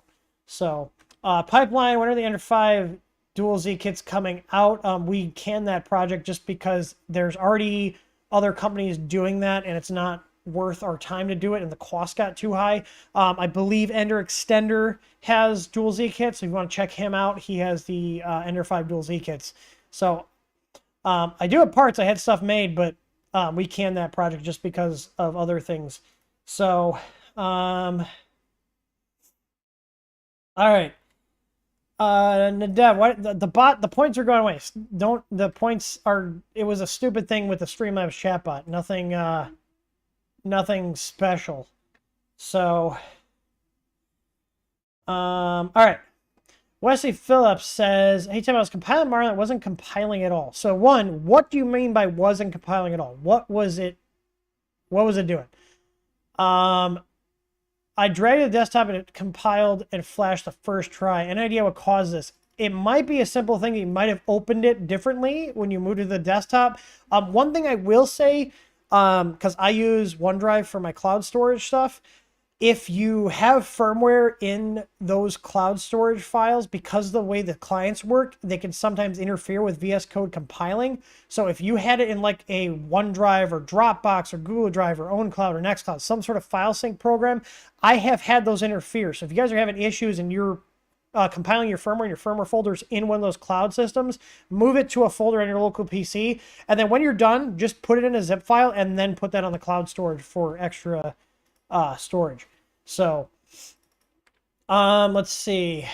So pipeline, when are the Ender 5 dual Z kits coming out? We can that project just because there's already other companies doing that, and it's not worth our time to do it, and the cost got too high. I believe Ender Extender has dual Z kits, so if you want to check him out, he has the Ender 5 dual Z kits. So I do have parts. I had stuff made, but we canned that project just because of other things. So all right. Nadev, what the points are going away. It was a stupid thing with the Streamlabs chatbot. Nothing special. So, all right. Wesley Phillips says, hey, Tim, I was compiling Marlin. It wasn't compiling at all. So, one, what do you mean by wasn't compiling at all? What was it doing? I I dragged the desktop and it compiled and flashed the first try. Any idea what caused this? It might be a simple thing that you might have opened it differently when you moved to the desktop. One thing I will say, because I use OneDrive for my cloud storage stuff, if you have firmware in those cloud storage files, because of the way the clients work, they can sometimes interfere with VS Code compiling. So if you had it in like a OneDrive or Dropbox or Google Drive or OwnCloud or Nextcloud, some sort of file sync program, I have had those interfere. So if you guys are having issues and you're compiling your firmware and your firmware folders in one of those cloud systems, move it to a folder on your local PC. And then when you're done, just put it in a zip file and then put that on the cloud storage for extra storage. So, let's see.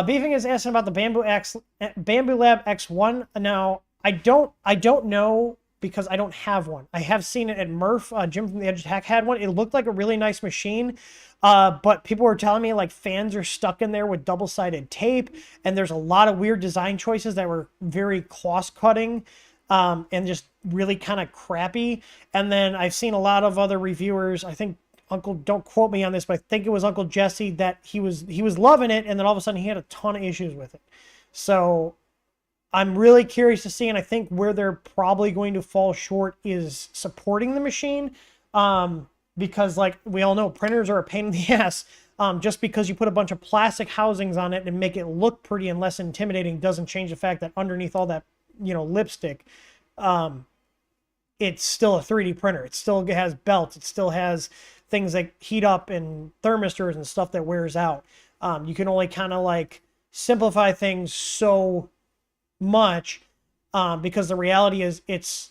Beefing is asking about the Bamboo Lab X1. Now, I don't know because I don't have one. I have seen it at Murph. Jim from the Edge Tech had one. It looked like a really nice machine, but people were telling me like fans are stuck in there with double-sided tape, and there's a lot of weird design choices that were very cost-cutting. And just really kind of crappy. And then I've seen a lot of other reviewers, I think don't quote me on this, but I think it was Uncle Jesse, that he was loving it, and then all of a sudden he had a ton of issues with it. So I'm really curious to see, and I think where they're probably going to fall short is supporting the machine, because like we all know, printers are a pain in the ass. Just because you put a bunch of plastic housings on it and make it look pretty and less intimidating doesn't change the fact that underneath all that, lipstick, it's still a 3D printer. It still has belts. It still has things that heat up and thermistors and stuff that wears out. You can only kind of like simplify things so much, because the reality is it's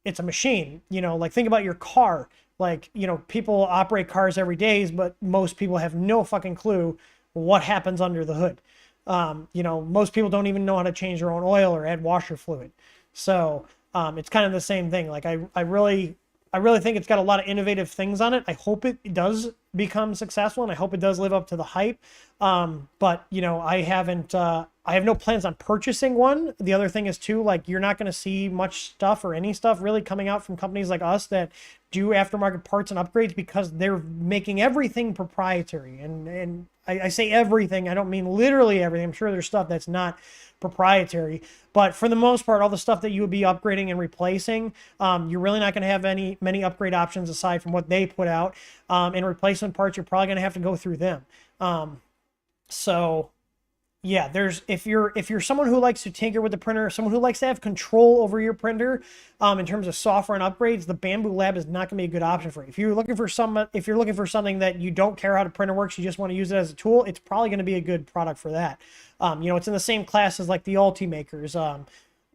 a machine. Like think about your car. Like, people operate cars every day, but most people have no fucking clue what happens under the hood. Most people don't even know how to change their own oil or add washer fluid. So it's kind of the same thing. Like I really think it's got a lot of innovative things on it. I hope it does become successful, and I hope it does live up to the hype. But I have no plans on purchasing one. The other thing is too, like, you're not going to see much stuff or any stuff really coming out from companies like us that do aftermarket parts and upgrades, because they're making everything proprietary. And I say everything, I don't mean literally everything. I'm sure there's stuff that's not proprietary, but for the most part, all the stuff that you would be upgrading and replacing, you're really not going to have many upgrade options aside from what they put out. And replacement parts, you're probably going to have to go through them. So yeah, if you're someone who likes to tinker with the printer, someone who likes to have control over your printer, in terms of software and upgrades, the Bamboo Lab is not going to be a good option for you. If you're looking for something that you don't care how the printer works, you just want to use it as a tool, it's probably going to be a good product for that. It's in the same class as like the Ultimakers,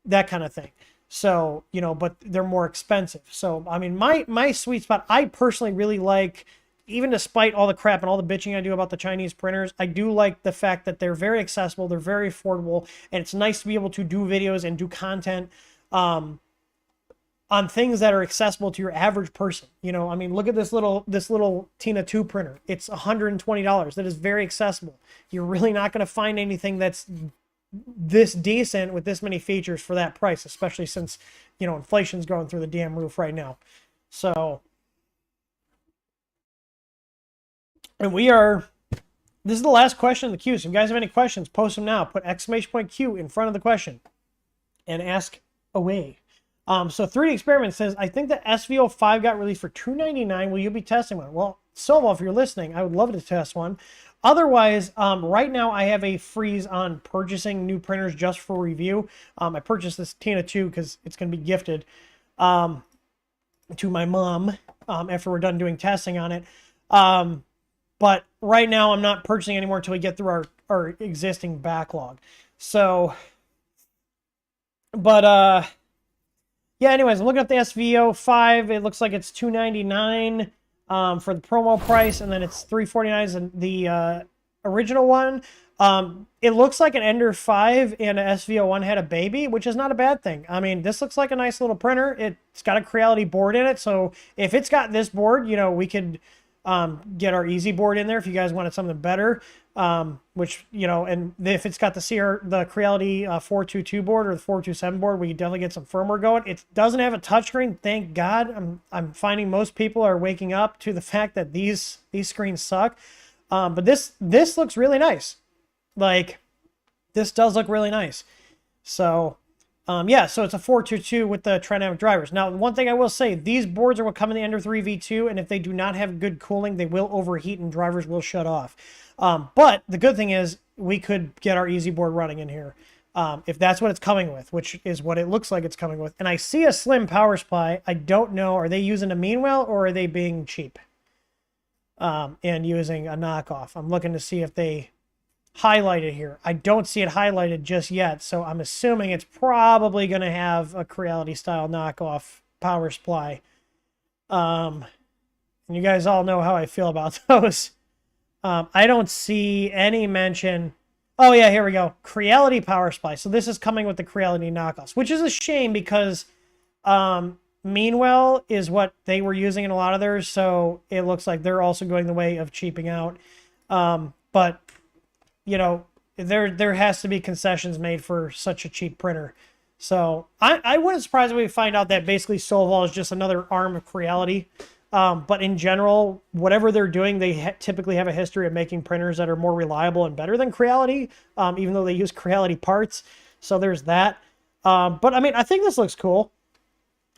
that kind of thing. So, but they're more expensive. So, I mean, my sweet spot, I personally really like, even despite all the crap and all the bitching I do about the Chinese printers, I do like the fact that they're very accessible, they're very affordable, and it's nice to be able to do videos and do content on things that are accessible to your average person. I mean, look at this little Tina 2 printer. It's $120. That is very accessible. You're really not going to find anything that's this decent with this many features for that price, especially since, inflation's going through the damn roof right now. So, and this is the last question in the queue. So if you guys have any questions, post them now. Put !Q in front of the question and ask away. So 3D Experiment says, I think the SVO5 got released for $299. Will you be testing one? Well, Silva, if you're listening, I would love to test one. Otherwise, right now I have a freeze on purchasing new printers just for review. I purchased this Tina 2 because it's going to be gifted to my mom after we're done doing testing on it. But right now I'm not purchasing anymore until we get through our existing backlog. So, but yeah, anyways, I'm looking at the SVO5. It looks like it's $299 for the promo price, and then it's $349 is the original one. It looks like an Ender 5 and an SVO1 had a baby, which is not a bad thing. I mean, this looks like a nice little printer. It's got a Creality board in it, so if it's got this board, we could get our easy board in there if you guys wanted something better. Which, you know, and if it's got the Creality 422 board or the 427 board, we can definitely get some firmware going. It doesn't have a touchscreen, thank God. I'm finding most people are waking up to the fact that these screens suck. But this looks really nice. Like, this does look really nice. So, yeah, so it's a 422 with the Trinamic drivers. Now, one thing I will say, these boards are what come in the Ender 3 V2, and if they do not have good cooling, they will overheat and drivers will shut off. But the good thing is we could get our easy board running in here. If that's what it's coming with, which is what it looks like it's coming with. And I see a slim power supply. I don't know, are they using a Meanwell or are they being cheap? And using a knockoff. I'm looking to see if they highlight it here. I don't see it highlighted just yet, so I'm assuming it's probably going to have a Creality style knockoff power supply. And you guys all know how I feel about those. I don't see any mention. Oh yeah, here we go. Creality power supply. So this is coming with the Creality knockoffs, which is a shame because Meanwell is what they were using in a lot of theirs, so it looks like they're also going the way of cheaping out. But you know, there has to be concessions made for such a cheap printer. So I wouldn't surprise if we find out that basically Solval is just another arm of Creality. But in general, whatever they're doing, they typically have a history of making printers that are more reliable and better than Creality, even though they use Creality parts. So there's that. But I mean, I think this looks cool.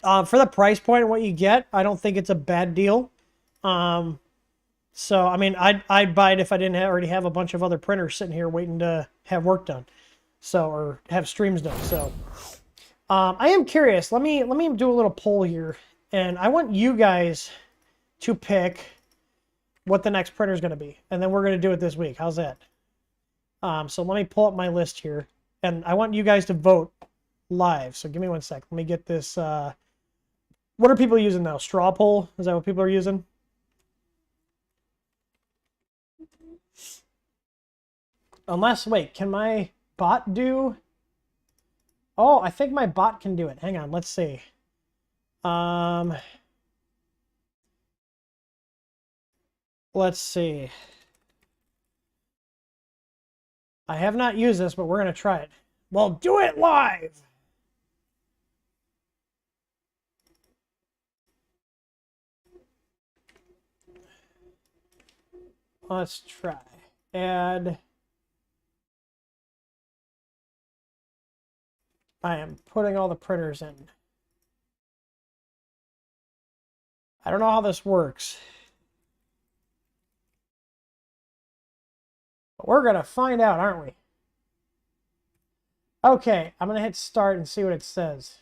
For the price point and what you get, I don't think it's a bad deal. So, I mean, I'd buy it if I didn't already have a bunch of other printers sitting here waiting to have work done. So, or have streams done. So, I am curious. Let me do a little poll here. And I want you guys to pick what the next printer is going to be. And then we're going to do it this week. How's that? So let me pull up my list here. And I want you guys to vote live. So give me 1 sec. Let me get this. What are people using now? Straw poll? Is that what people are using? Unless, wait, can my bot do? Oh, I think my bot can do it. Hang on, let's see. Let's see. I have not used this, but we're going to try it. Well, do it live! Let's try. Add. I am putting all the printers in. I don't know how this works. But we're going to find out, aren't we? Okay, I'm going to hit start and see what it says.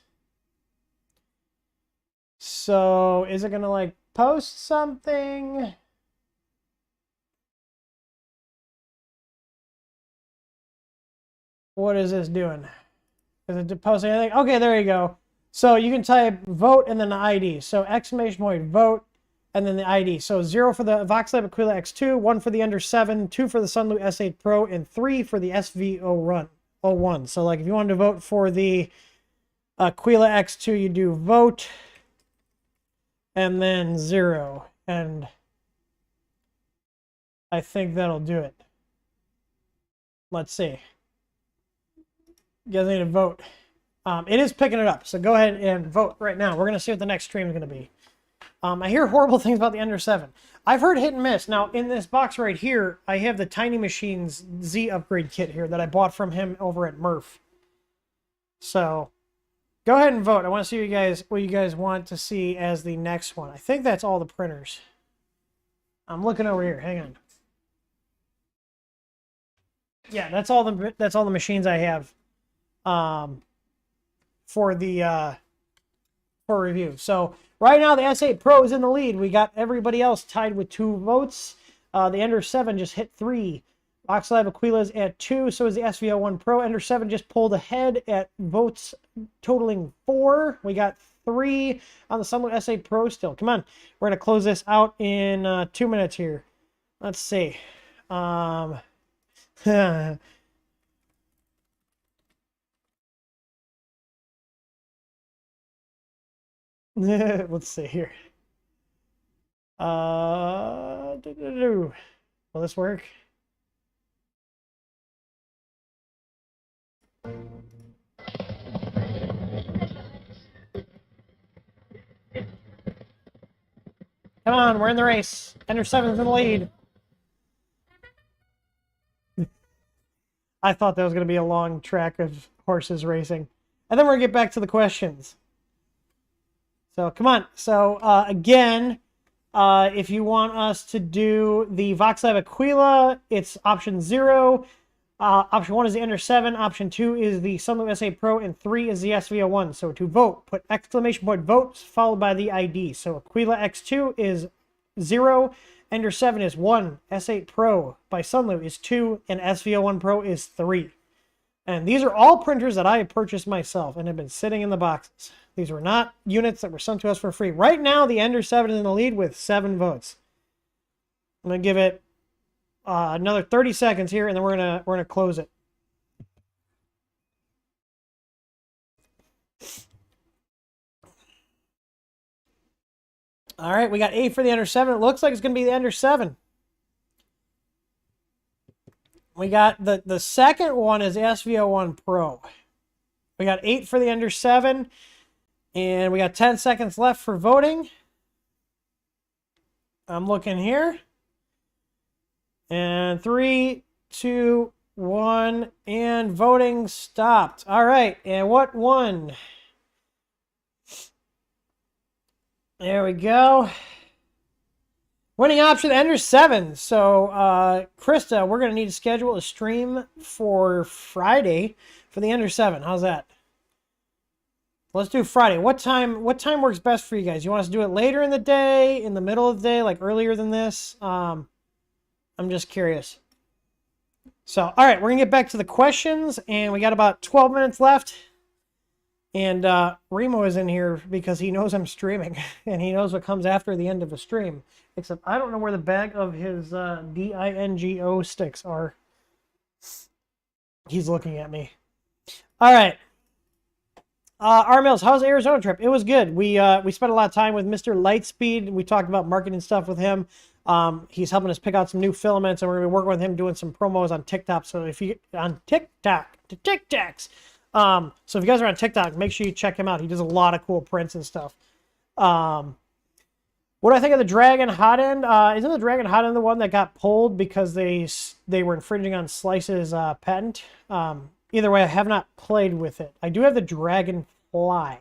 So, is it going to, like, post something? What is this doing? Is it posting anything? Okay, there you go. So you can type vote and then the ID. So exclamation point vote and then the ID. So 0 for the Voxlab Aquila X2, 1 for the Ender 7, 2 for the Sunloop S8 Pro, and 3 for the SV01. So like if you wanted to vote for the Aquila X2, you do vote and then 0. And I think that'll do it. Let's see. You guys need to vote. It is picking it up, so go ahead and vote right now. We're going to see what the next stream is going to be. I hear horrible things about the Ender 7. I've heard hit and miss. Now, in this box right here, I have the Tiny Machines Z upgrade kit here that I bought from him over at Murph. So, go ahead and vote. I want to see what you guys want to see as the next one. I think that's all the printers. I'm looking over here. Hang on. Yeah, that's all the machines I have. For review. So right now the S8 Pro is in the lead. We got everybody else tied with 2 votes. The Ender 7 just hit 3. Voxlab Aquila's at 2. So is the SV01 Pro. Ender 7 just pulled ahead at votes totaling 4. We got 3 on the Sunloop S8 Pro still. Come on. We're going to close this out in 2 minutes here. Let's see. Let's see here. Will this work? Come on, we're in the race. Ender 7's in the lead. I thought that was going to be a long track of horses racing. And then we're going to get back to the questions. So, come on. So, again, if you want us to do the Voxlive Aquila, it's option 0. Option 1 is the Ender 7. Option 2 is the Sunloop S8 Pro. And 3 is the SV01. So, to vote, put exclamation point vote followed by the ID. So, Aquila X2 is 0. Ender 7 is 1. S8 Pro by Sunloop is 2. And SV01 Pro is 3. And these are all printers that I have purchased myself and have been sitting in the boxes. These were not units that were sent to us for free. Right now, the Ender 7 is in the lead with 7 votes. I'm going to give it another 30 seconds here, and then we're gonna close it. All right, we got 8 for the Ender 7. It looks like it's going to be the Ender 7. We got the second one is SV01 Pro. We got 8 for the Ender 7. And we got 10 seconds left for voting. I'm looking here. And 3, 2, 1, and voting stopped. All right, and what won? There we go. Winning option, Ender 7. So, Krista, we're going to need to schedule a stream for Friday for the Ender 7. How's that? Let's do Friday. What time works best for you guys? You want us to do it later in the day, in the middle of the day, like earlier than this? I'm just curious. So, all right, we're going to get back to the questions, and we got about 12 minutes left. And Remo is in here because he knows I'm streaming, and he knows what comes after the end of a stream. Except I don't know where the bag of his DINGO sticks are. He's looking at me. All right. R Mills, how's the Arizona trip? It was good. We spent a lot of time with Mr. Lightspeed. We talked about marketing stuff with him. He's helping us pick out some new filaments, and we're gonna be working with him doing some promos on TikTok. So if you on TikTok, to TikToks. So if you guys are on TikTok, make sure you check him out. He does a lot of cool prints and stuff. What do I think of the Dragon Hot End? Isn't the Dragon Hot End the one that got pulled because they were infringing on Slice's patent? Either way, I have not played with it. I do have the Dragonfly.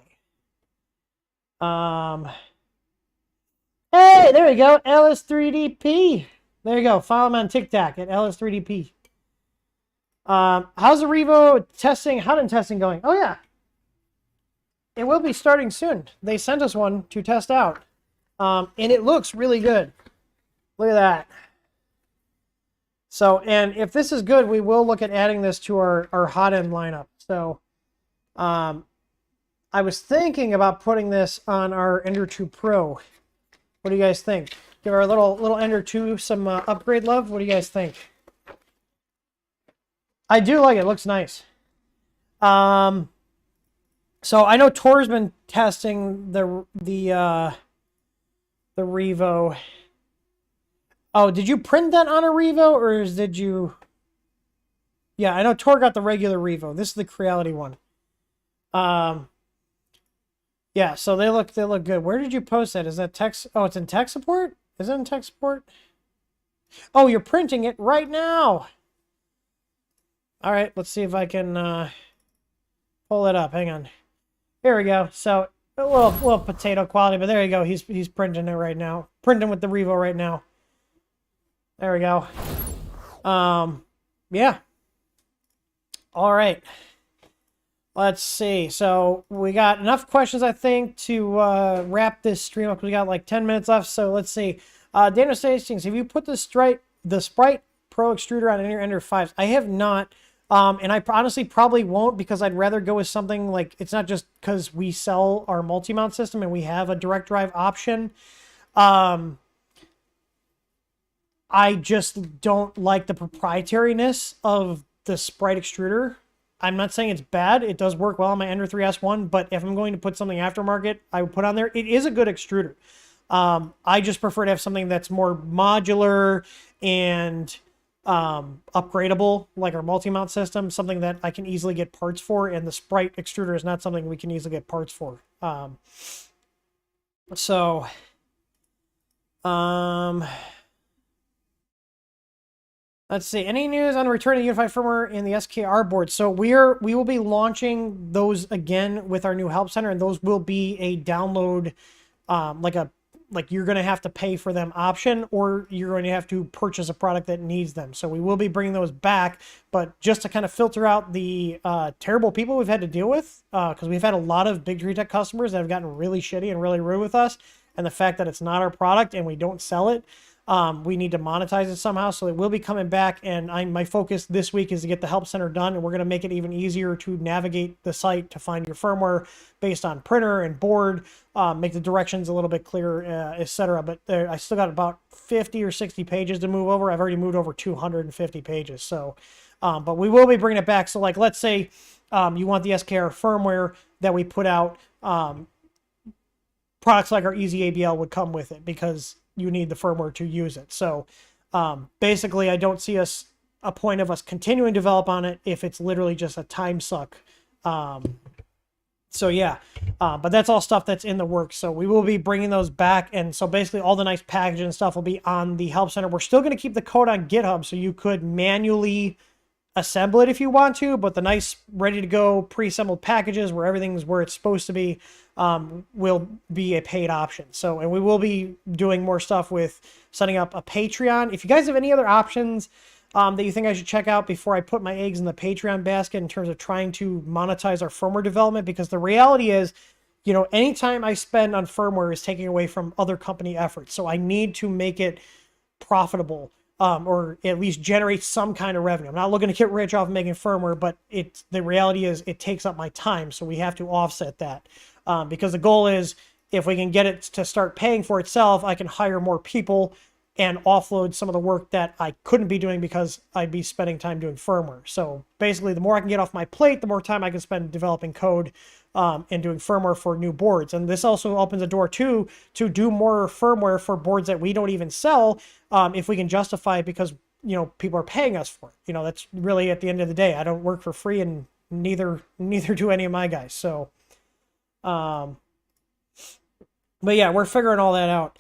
Hey, there we go. LS3DP. There you go. Follow him on TikTok at LS3DP. How's the Revo testing, hot end testing going? Oh, yeah. It will be starting soon. They sent us one to test out. And it looks really good. Look at that. So, and if this is good, we will look at adding this to our hot end lineup. So, I was thinking about putting this on our Ender 2 Pro. What do you guys think? Give our little Ender 2 some upgrade love. What do you guys think? I do like it. It looks nice. So I know Tor's been testing the Revo. Oh, did you print that on a Revo, or did you? Yeah, I know Tor got the regular Revo. This is the Creality one. Yeah, so they look good. Where did you post that? Is that text? Oh, it's in tech support? Is it in tech support? Oh, you're printing it right now. All right, let's see if I can pull it up. Hang on. Here we go. So a little potato quality, but there you go. He's printing it right now. Printing with the Revo right now. There we go. Yeah. All right. Let's see. So we got enough questions, I think, to wrap this stream up. We got like 10 minutes left. So let's see. Daniel Stastings, have you put the Sprite Pro extruder on any of your Ender 5s? I have not. And I honestly probably won't, because I'd rather go with something like, it's not just because we sell our multi-mount system and we have a direct drive option. I just don't like the proprietariness of the Sprite extruder. I'm not saying it's bad. It does work well on my Ender 3S1, but if I'm going to put something aftermarket, I would put on there. It is a good extruder. I just prefer to have something that's more modular and upgradable, like our multi-mount system, something that I can easily get parts for, and the Sprite extruder is not something we can easily get parts for. So, let's see. Any news on the return of the unified firmware in the SKR board? So we will be launching those again with our new help center, and those will be a download, like you're going to have to pay for them option, or you're going to have to purchase a product that needs them. So we will be bringing those back, but just to kind of filter out the terrible people we've had to deal with, because we've had a lot of big tree tech customers that have gotten really shitty and really rude with us, and the fact that it's not our product and we don't sell it. We need to monetize it somehow, so it will be coming back, and my focus this week is to get the help center done, and we're going to make it even easier to navigate the site to find your firmware based on printer and board, make the directions a little bit clearer, etc. But I still got about 50 or 60 pages to move over. I've already moved over 250 pages, so but we will be bringing it back. So like, let's say you want the SKR firmware that we put out, products like our Easy ABL would come with it because you need the firmware to use it. So basically, I don't see a point of us continuing to develop on it if it's literally just a time suck. So yeah, but that's all stuff that's in the works. So we will be bringing those back. And so basically all the nice packaging and stuff will be on the help center. We're still going to keep the code on GitHub, so you could manually assemble it if you want to, but the nice ready to go pre-assembled packages where everything's where it's supposed to be will be a paid option. So, and we will be doing more stuff with setting up a Patreon. If you guys have any other options that you think I should check out before I put my eggs in the Patreon basket in terms of trying to monetize our firmware development, because the reality is, you know, anytime I spend on firmware is taking away from other company efforts. So I need to make it profitable. Or at least generate some kind of revenue. I'm not looking to get rich off making firmware, but the reality is it takes up my time, so we have to offset that. Because the goal is, if we can get it to start paying for itself, I can hire more people and offload some of the work that I couldn't be doing because I'd be spending time doing firmware. So basically, the more I can get off my plate, the more time I can spend developing code and doing firmware for new boards. And this also opens a door too to do more firmware for boards that we don't even sell, if we can justify it, because, you know, people are paying us for it. You know, that's really at the end of the day. I don't work for free, and neither do any of my guys. So, but yeah, we're figuring all that out.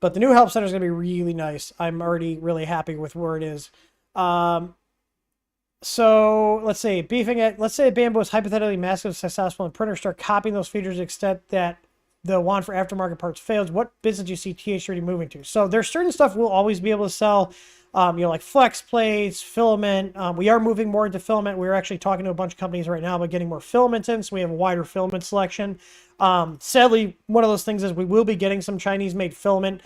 But the new help center is going to be really nice. I'm already really happy with where it is. So let's say beefing it. Let's say Bamboo is hypothetically massively successful and printers start copying those features to the extent that the one for aftermarket parts fails. What business do you see TH30 moving to? So there's certain stuff we'll always be able to sell, you know, like flex plates, filament. We are moving more into filament. We're actually talking to a bunch of companies right now about getting more filaments in, so we have a wider filament selection. Sadly, one of those things is we will be getting some Chinese-made filament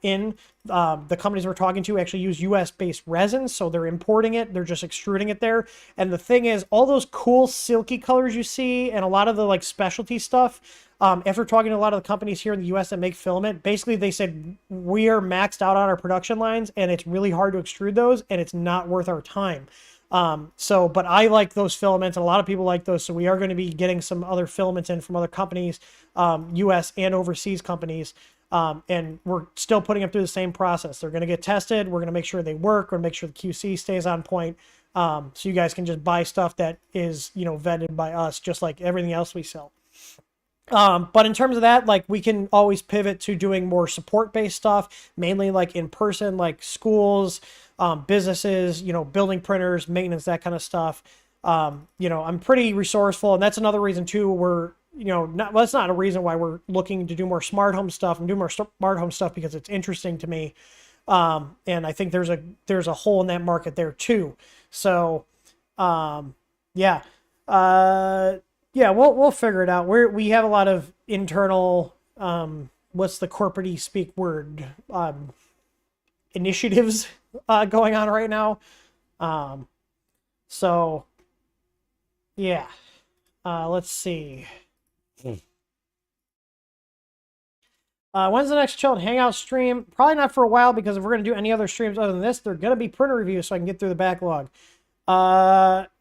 in. The companies we're talking to actually use US-based resins, so they're importing it. They're just extruding it there. And the thing is, all those cool silky colors you see and a lot of the like specialty stuff, after talking to a lot of the companies here in the US that make filament, basically they said we are maxed out on our production lines and it's really hard to extrude those and it's not worth our time. But I like those filaments and a lot of people like those, so we are going to be getting some other filaments in from other companies, US and overseas companies. And we're still putting them through the same process. They're going to get tested. We're going to make sure they work. We're going to make sure the QC stays on point. So you guys can just buy stuff that is, you know, vetted by us, just like everything else we sell. But in terms of that, like, we can always pivot to doing more support-based stuff, mainly like in person, like schools, businesses, you know, building printers, maintenance, that kind of stuff. You know, I'm pretty resourceful, and that's another reason too. You know, that's not a reason why we're looking to do more smart home stuff and do more smart home stuff, because it's interesting to me. And I think there's a hole in that market there too. So, yeah, we'll figure it out. We have a lot of internal, what's the corporate-y speak word, initiatives, going on right now. So yeah, let's see. When's the next Chilled Hangout stream? Probably not for a while, because if we're going to do any other streams other than this, they're going to be printer reviews so I can get through the backlog.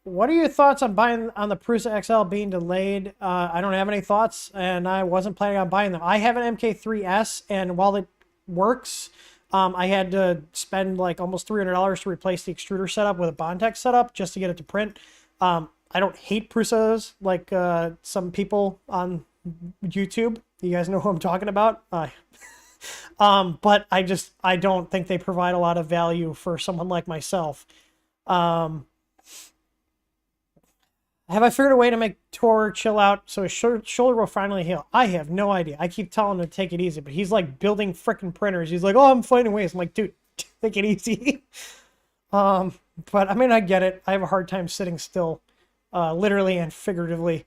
what are your thoughts on buying on the Prusa XL being delayed? I don't have any thoughts, and I wasn't planning on buying them. I have an MK3S, and while it works, I had to spend like almost $300 to replace the extruder setup with a Bondtech setup just to get it to print. I don't hate Prusas like some people on YouTube. You guys know who I'm talking about. But I don't think they provide a lot of value for someone like myself. Have I figured a way to make Tor chill out so his shoulder will finally heal? I have no idea. I keep telling him to take it easy, but he's like building freaking printers. He's like, oh, I'm finding ways. I'm like, dude, take it easy. But I mean, I get it. I have a hard time sitting still, literally and figuratively.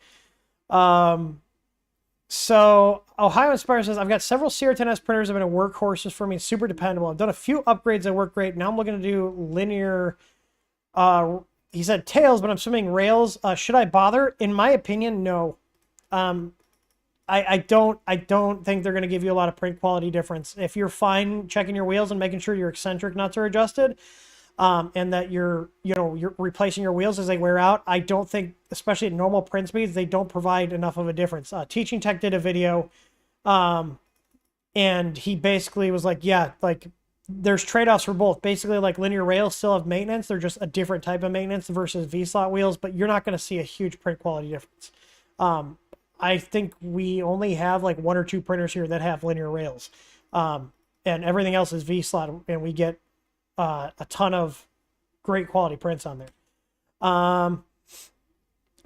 So Ohio Inspire says, I've got several CR10S printers that have been workhorses for me, super dependable. I've done a few upgrades that work great. Now I'm looking to do linear, he said tails, but I'm assuming rails. Should I bother? In my opinion, no. I don't think they're going to give you a lot of print quality difference. If you're fine checking your wheels and making sure your eccentric nuts are adjusted, and that you're replacing your wheels as they wear out, I don't think, especially at normal print speeds, they don't provide enough of a difference. Teaching Tech did a video, and he basically was like, yeah, like there's trade-offs for both. Basically, like linear rails still have maintenance. They're just a different type of maintenance versus V-slot wheels, but you're not going to see a huge print quality difference. I think we only have like 1 or 2 printers here that have linear rails, and everything else is V-slot, and we get a ton of great quality prints on there.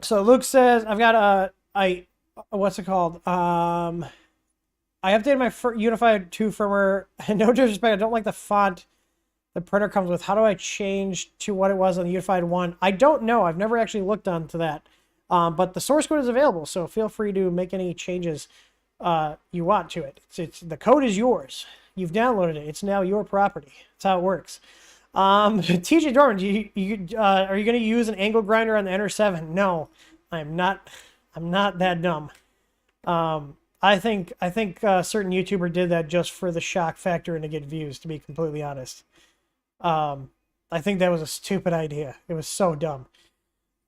So Luke says, I've got what's it called? I updated my Unified 2 firmware. No disrespect, I don't like the font the printer comes with. How do I change to what it was on the Unified 1? I don't know. I've never actually looked onto that. But the source code is available, so feel free to make any changes you want to it. The code is yours. You've downloaded it. It's now your property. That's how it works. TJ Dorman, are you going to use an angle grinder on the NR7? No, I'm not. I'm not that dumb. I think a certain YouTuber did that just for the shock factor and to get views, to be completely honest. I think that was a stupid idea. It was so dumb.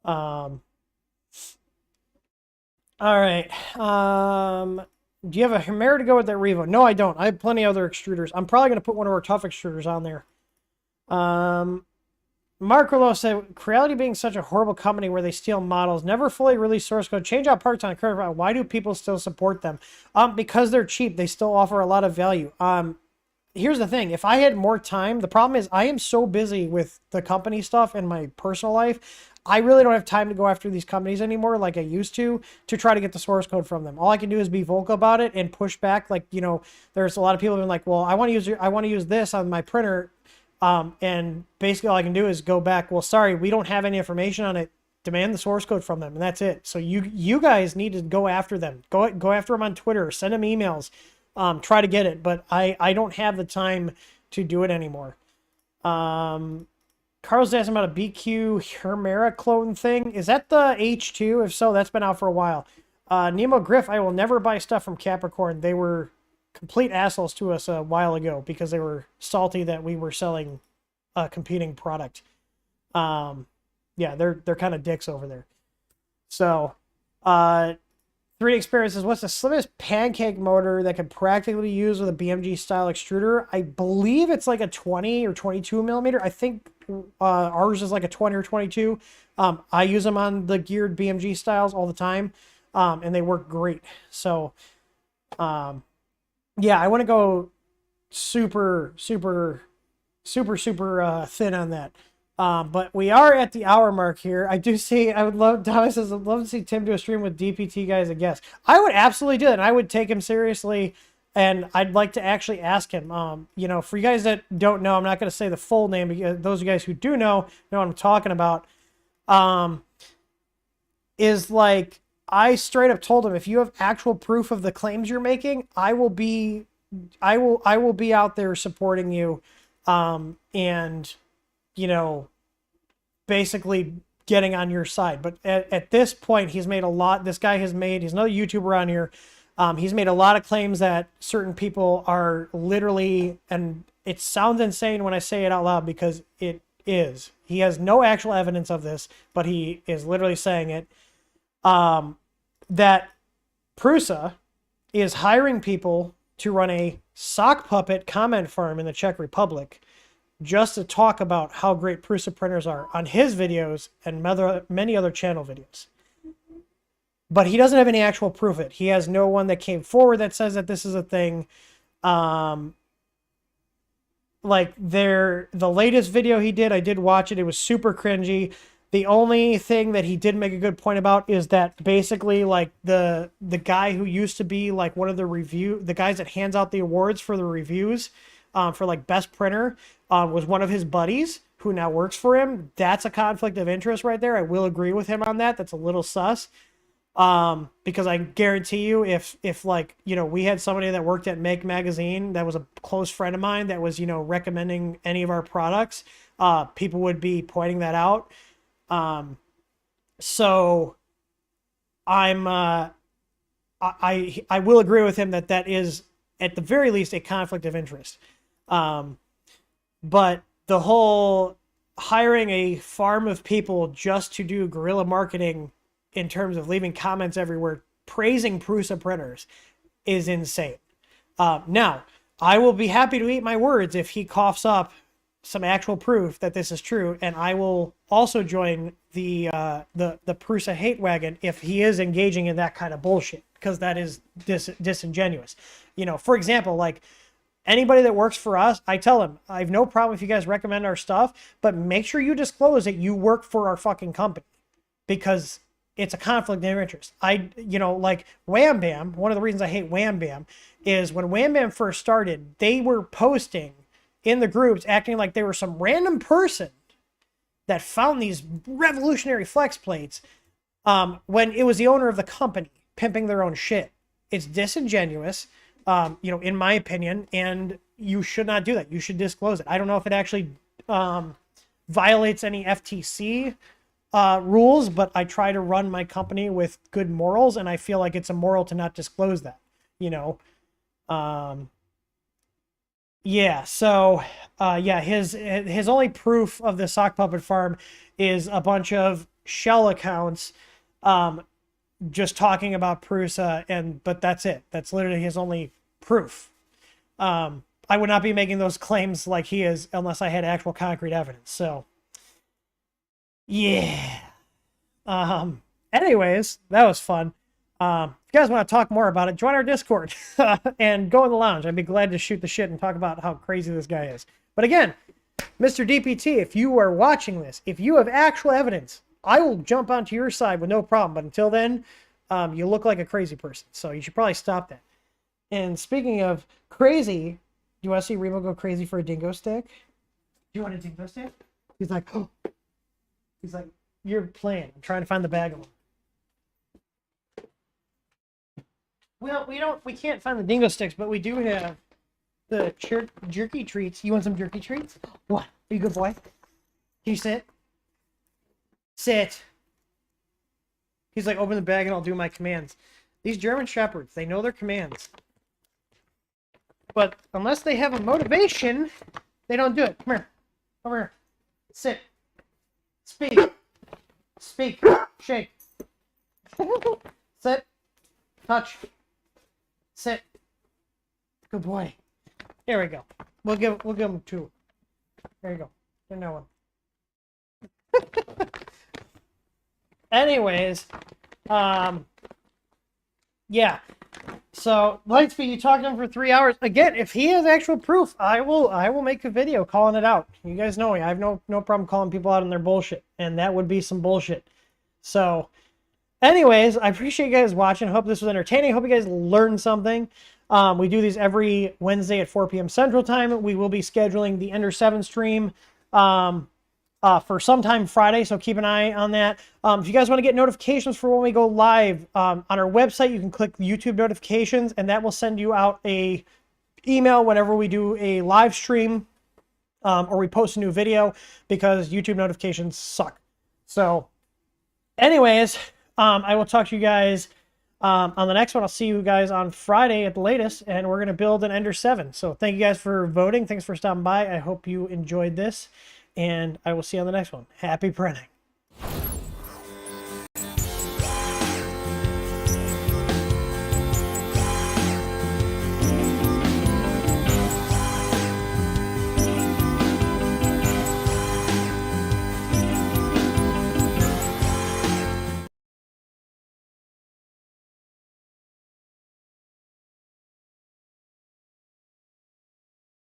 All right. Do you have a Humera to go with that Revo? No, I don't. I have plenty of other extruders. I'm probably going to put one of our tough extruders on there. Marco said, Creality being such a horrible company where they steal models, never fully release source code, change out parts on a current, why do people still support them? Because they're cheap. They still offer a lot of value. Here's the thing. If I had more time, the problem is I am so busy with the company stuff and my personal life. I really don't have time to go after these companies anymore like I used to try to get the source code from them. All I can do is be vocal about it and push back. Like, you know, there's a lot of people who are like, well, I want to use this on my printer. And basically all I can do is go back, well, sorry, we don't have any information on it. Demand the source code from them, and that's it. So you guys need to go after them. Go after them on Twitter, send them emails, try to get it. But I don't have the time to do it anymore. Carl's asking about a BQ Humera clone thing. Is that the H2? If so, that's been out for a while. Nemo Griff, I will never buy stuff from Capricorn. They were complete assholes to us a while ago because they were salty that we were selling a competing product. Yeah, they're kind of dicks over there. So, 3D Experiences, what's the slimmest pancake motor that could practically be used with a BMG style extruder? I believe it's like a 20 or 22 millimeter. I think ours is like a 20 or 22. I use them on the geared BMG styles all the time, and they work great. So, yeah, I want to go super thin on that. But we are at the hour mark here. I do see, Thomas says, I'd love to see Tim do a stream with DPT guys as guests. I would absolutely do it, and I would take him seriously, and I'd like to actually ask him. You know, for you guys that don't know, I'm not going to say the full name, because those of you guys who do know what I'm talking about. Is like, I straight up told him, if you have actual proof of the claims you're making, I will be out there supporting you, and, you know, basically getting on your side. But at this point, he's made a lot. This guy he's another YouTuber on here. He's made a lot of claims that certain people are literally, and it sounds insane when I say it out loud because it is, he has no actual evidence of this, but he is literally saying it, that Prusa is hiring people to run a sock puppet comment farm in the Czech Republic just to talk about how great Prusa printers are on his videos and many other channel videos. But he doesn't have any actual proof of it. He has no one that came forward that says that this is a thing. Like the latest video he did, I did watch it. It was super cringy. The only thing that he did make a good point about is that basically like the guy who used to be like one of the guys that hands out the awards for the reviews for like best printer was one of his buddies who now works for him. That's a conflict of interest right there. I will agree with him on that. That's a little sus. Because I guarantee you if like, you know, we had somebody that worked at Make Magazine that was a close friend of mine that was, you know, recommending any of our products, people would be pointing that out. So I'm, I will agree with him that that is at the very least a conflict of interest. But the whole hiring a farm of people just to do guerrilla marketing in terms of leaving comments everywhere praising Prusa printers is insane. Now, I will be happy to eat my words if he coughs up some actual proof that this is true, and I will also join the Prusa hate wagon if he is engaging in that kind of bullshit, because that is disingenuous. You know, for example, like anybody that works for us, I tell them, I have no problem if you guys recommend our stuff, but make sure you disclose that you work for our fucking company, because it's a conflict of interest. You know, like Wham Bam, one of the reasons I hate Wham Bam is when Wham Bam first started, they were posting in the groups acting like they were some random person that found these revolutionary flex plates when it was the owner of the company pimping their own shit. It's disingenuous, you know, in my opinion, and you should not do that. You should disclose it. I don't know if it actually violates any FTC rules, but I try to run my company with good morals, and I feel like it's immoral to not disclose that, you know. Yeah, so yeah, his only proof of the sock puppet farm is a bunch of shell accounts just talking about Prusa, but that's it. That's literally his only proof. I would not be making those claims like he is unless I had actual concrete evidence. So yeah. Anyways, that was fun. If you guys want to talk more about it, join our Discord and go in the lounge. I'd be glad to shoot the shit and talk about how crazy this guy is. But again, Mr. DPT, if you are watching this, if you have actual evidence, I will jump onto your side with no problem. But until then, you look like a crazy person. So you should probably stop that. And speaking of crazy, do you want to see Remo go crazy for a dingo stick? Do you want a dingo stick? He's like, oh. He's like, you're playing. I'm trying to find the bag of them. Well, we can't find the dingo sticks, but we do have the jerky treats. You want some jerky treats? What? Are you a good boy? Can you sit? Sit. He's like, open the bag and I'll do my commands. These German Shepherds, they know their commands. But unless they have a motivation, they don't do it. Come here. Over here. Sit. Speak. Speak. Shake. Sit. Touch. Sit. Good boy. There we go. We'll give him two. There you go. There's no one. Anyways, yeah. So Lightspeed, you talked to him for 3 hours. Again, if he has actual proof, I will make a video calling it out. You guys know me. I have no problem calling people out on their bullshit, and that would be some bullshit. So, anyways, I appreciate you guys watching. I hope this was entertaining. I hope you guys learned something. We do these every Wednesday at 4 p.m. Central Time. We will be scheduling the Ender 7 stream for sometime Friday, so keep an eye on that. If you guys want to get notifications for when we go live, on our website, you can click YouTube notifications, and that will send you out a email whenever we do a live stream or we post a new video, because YouTube notifications suck. So, anyways, I will talk to you guys on the next one. I'll see you guys on Friday at the latest, and we're going to build an Ender 7. So thank you guys for voting. Thanks for stopping by. I hope you enjoyed this. and I will see you on the next one. Happy printing.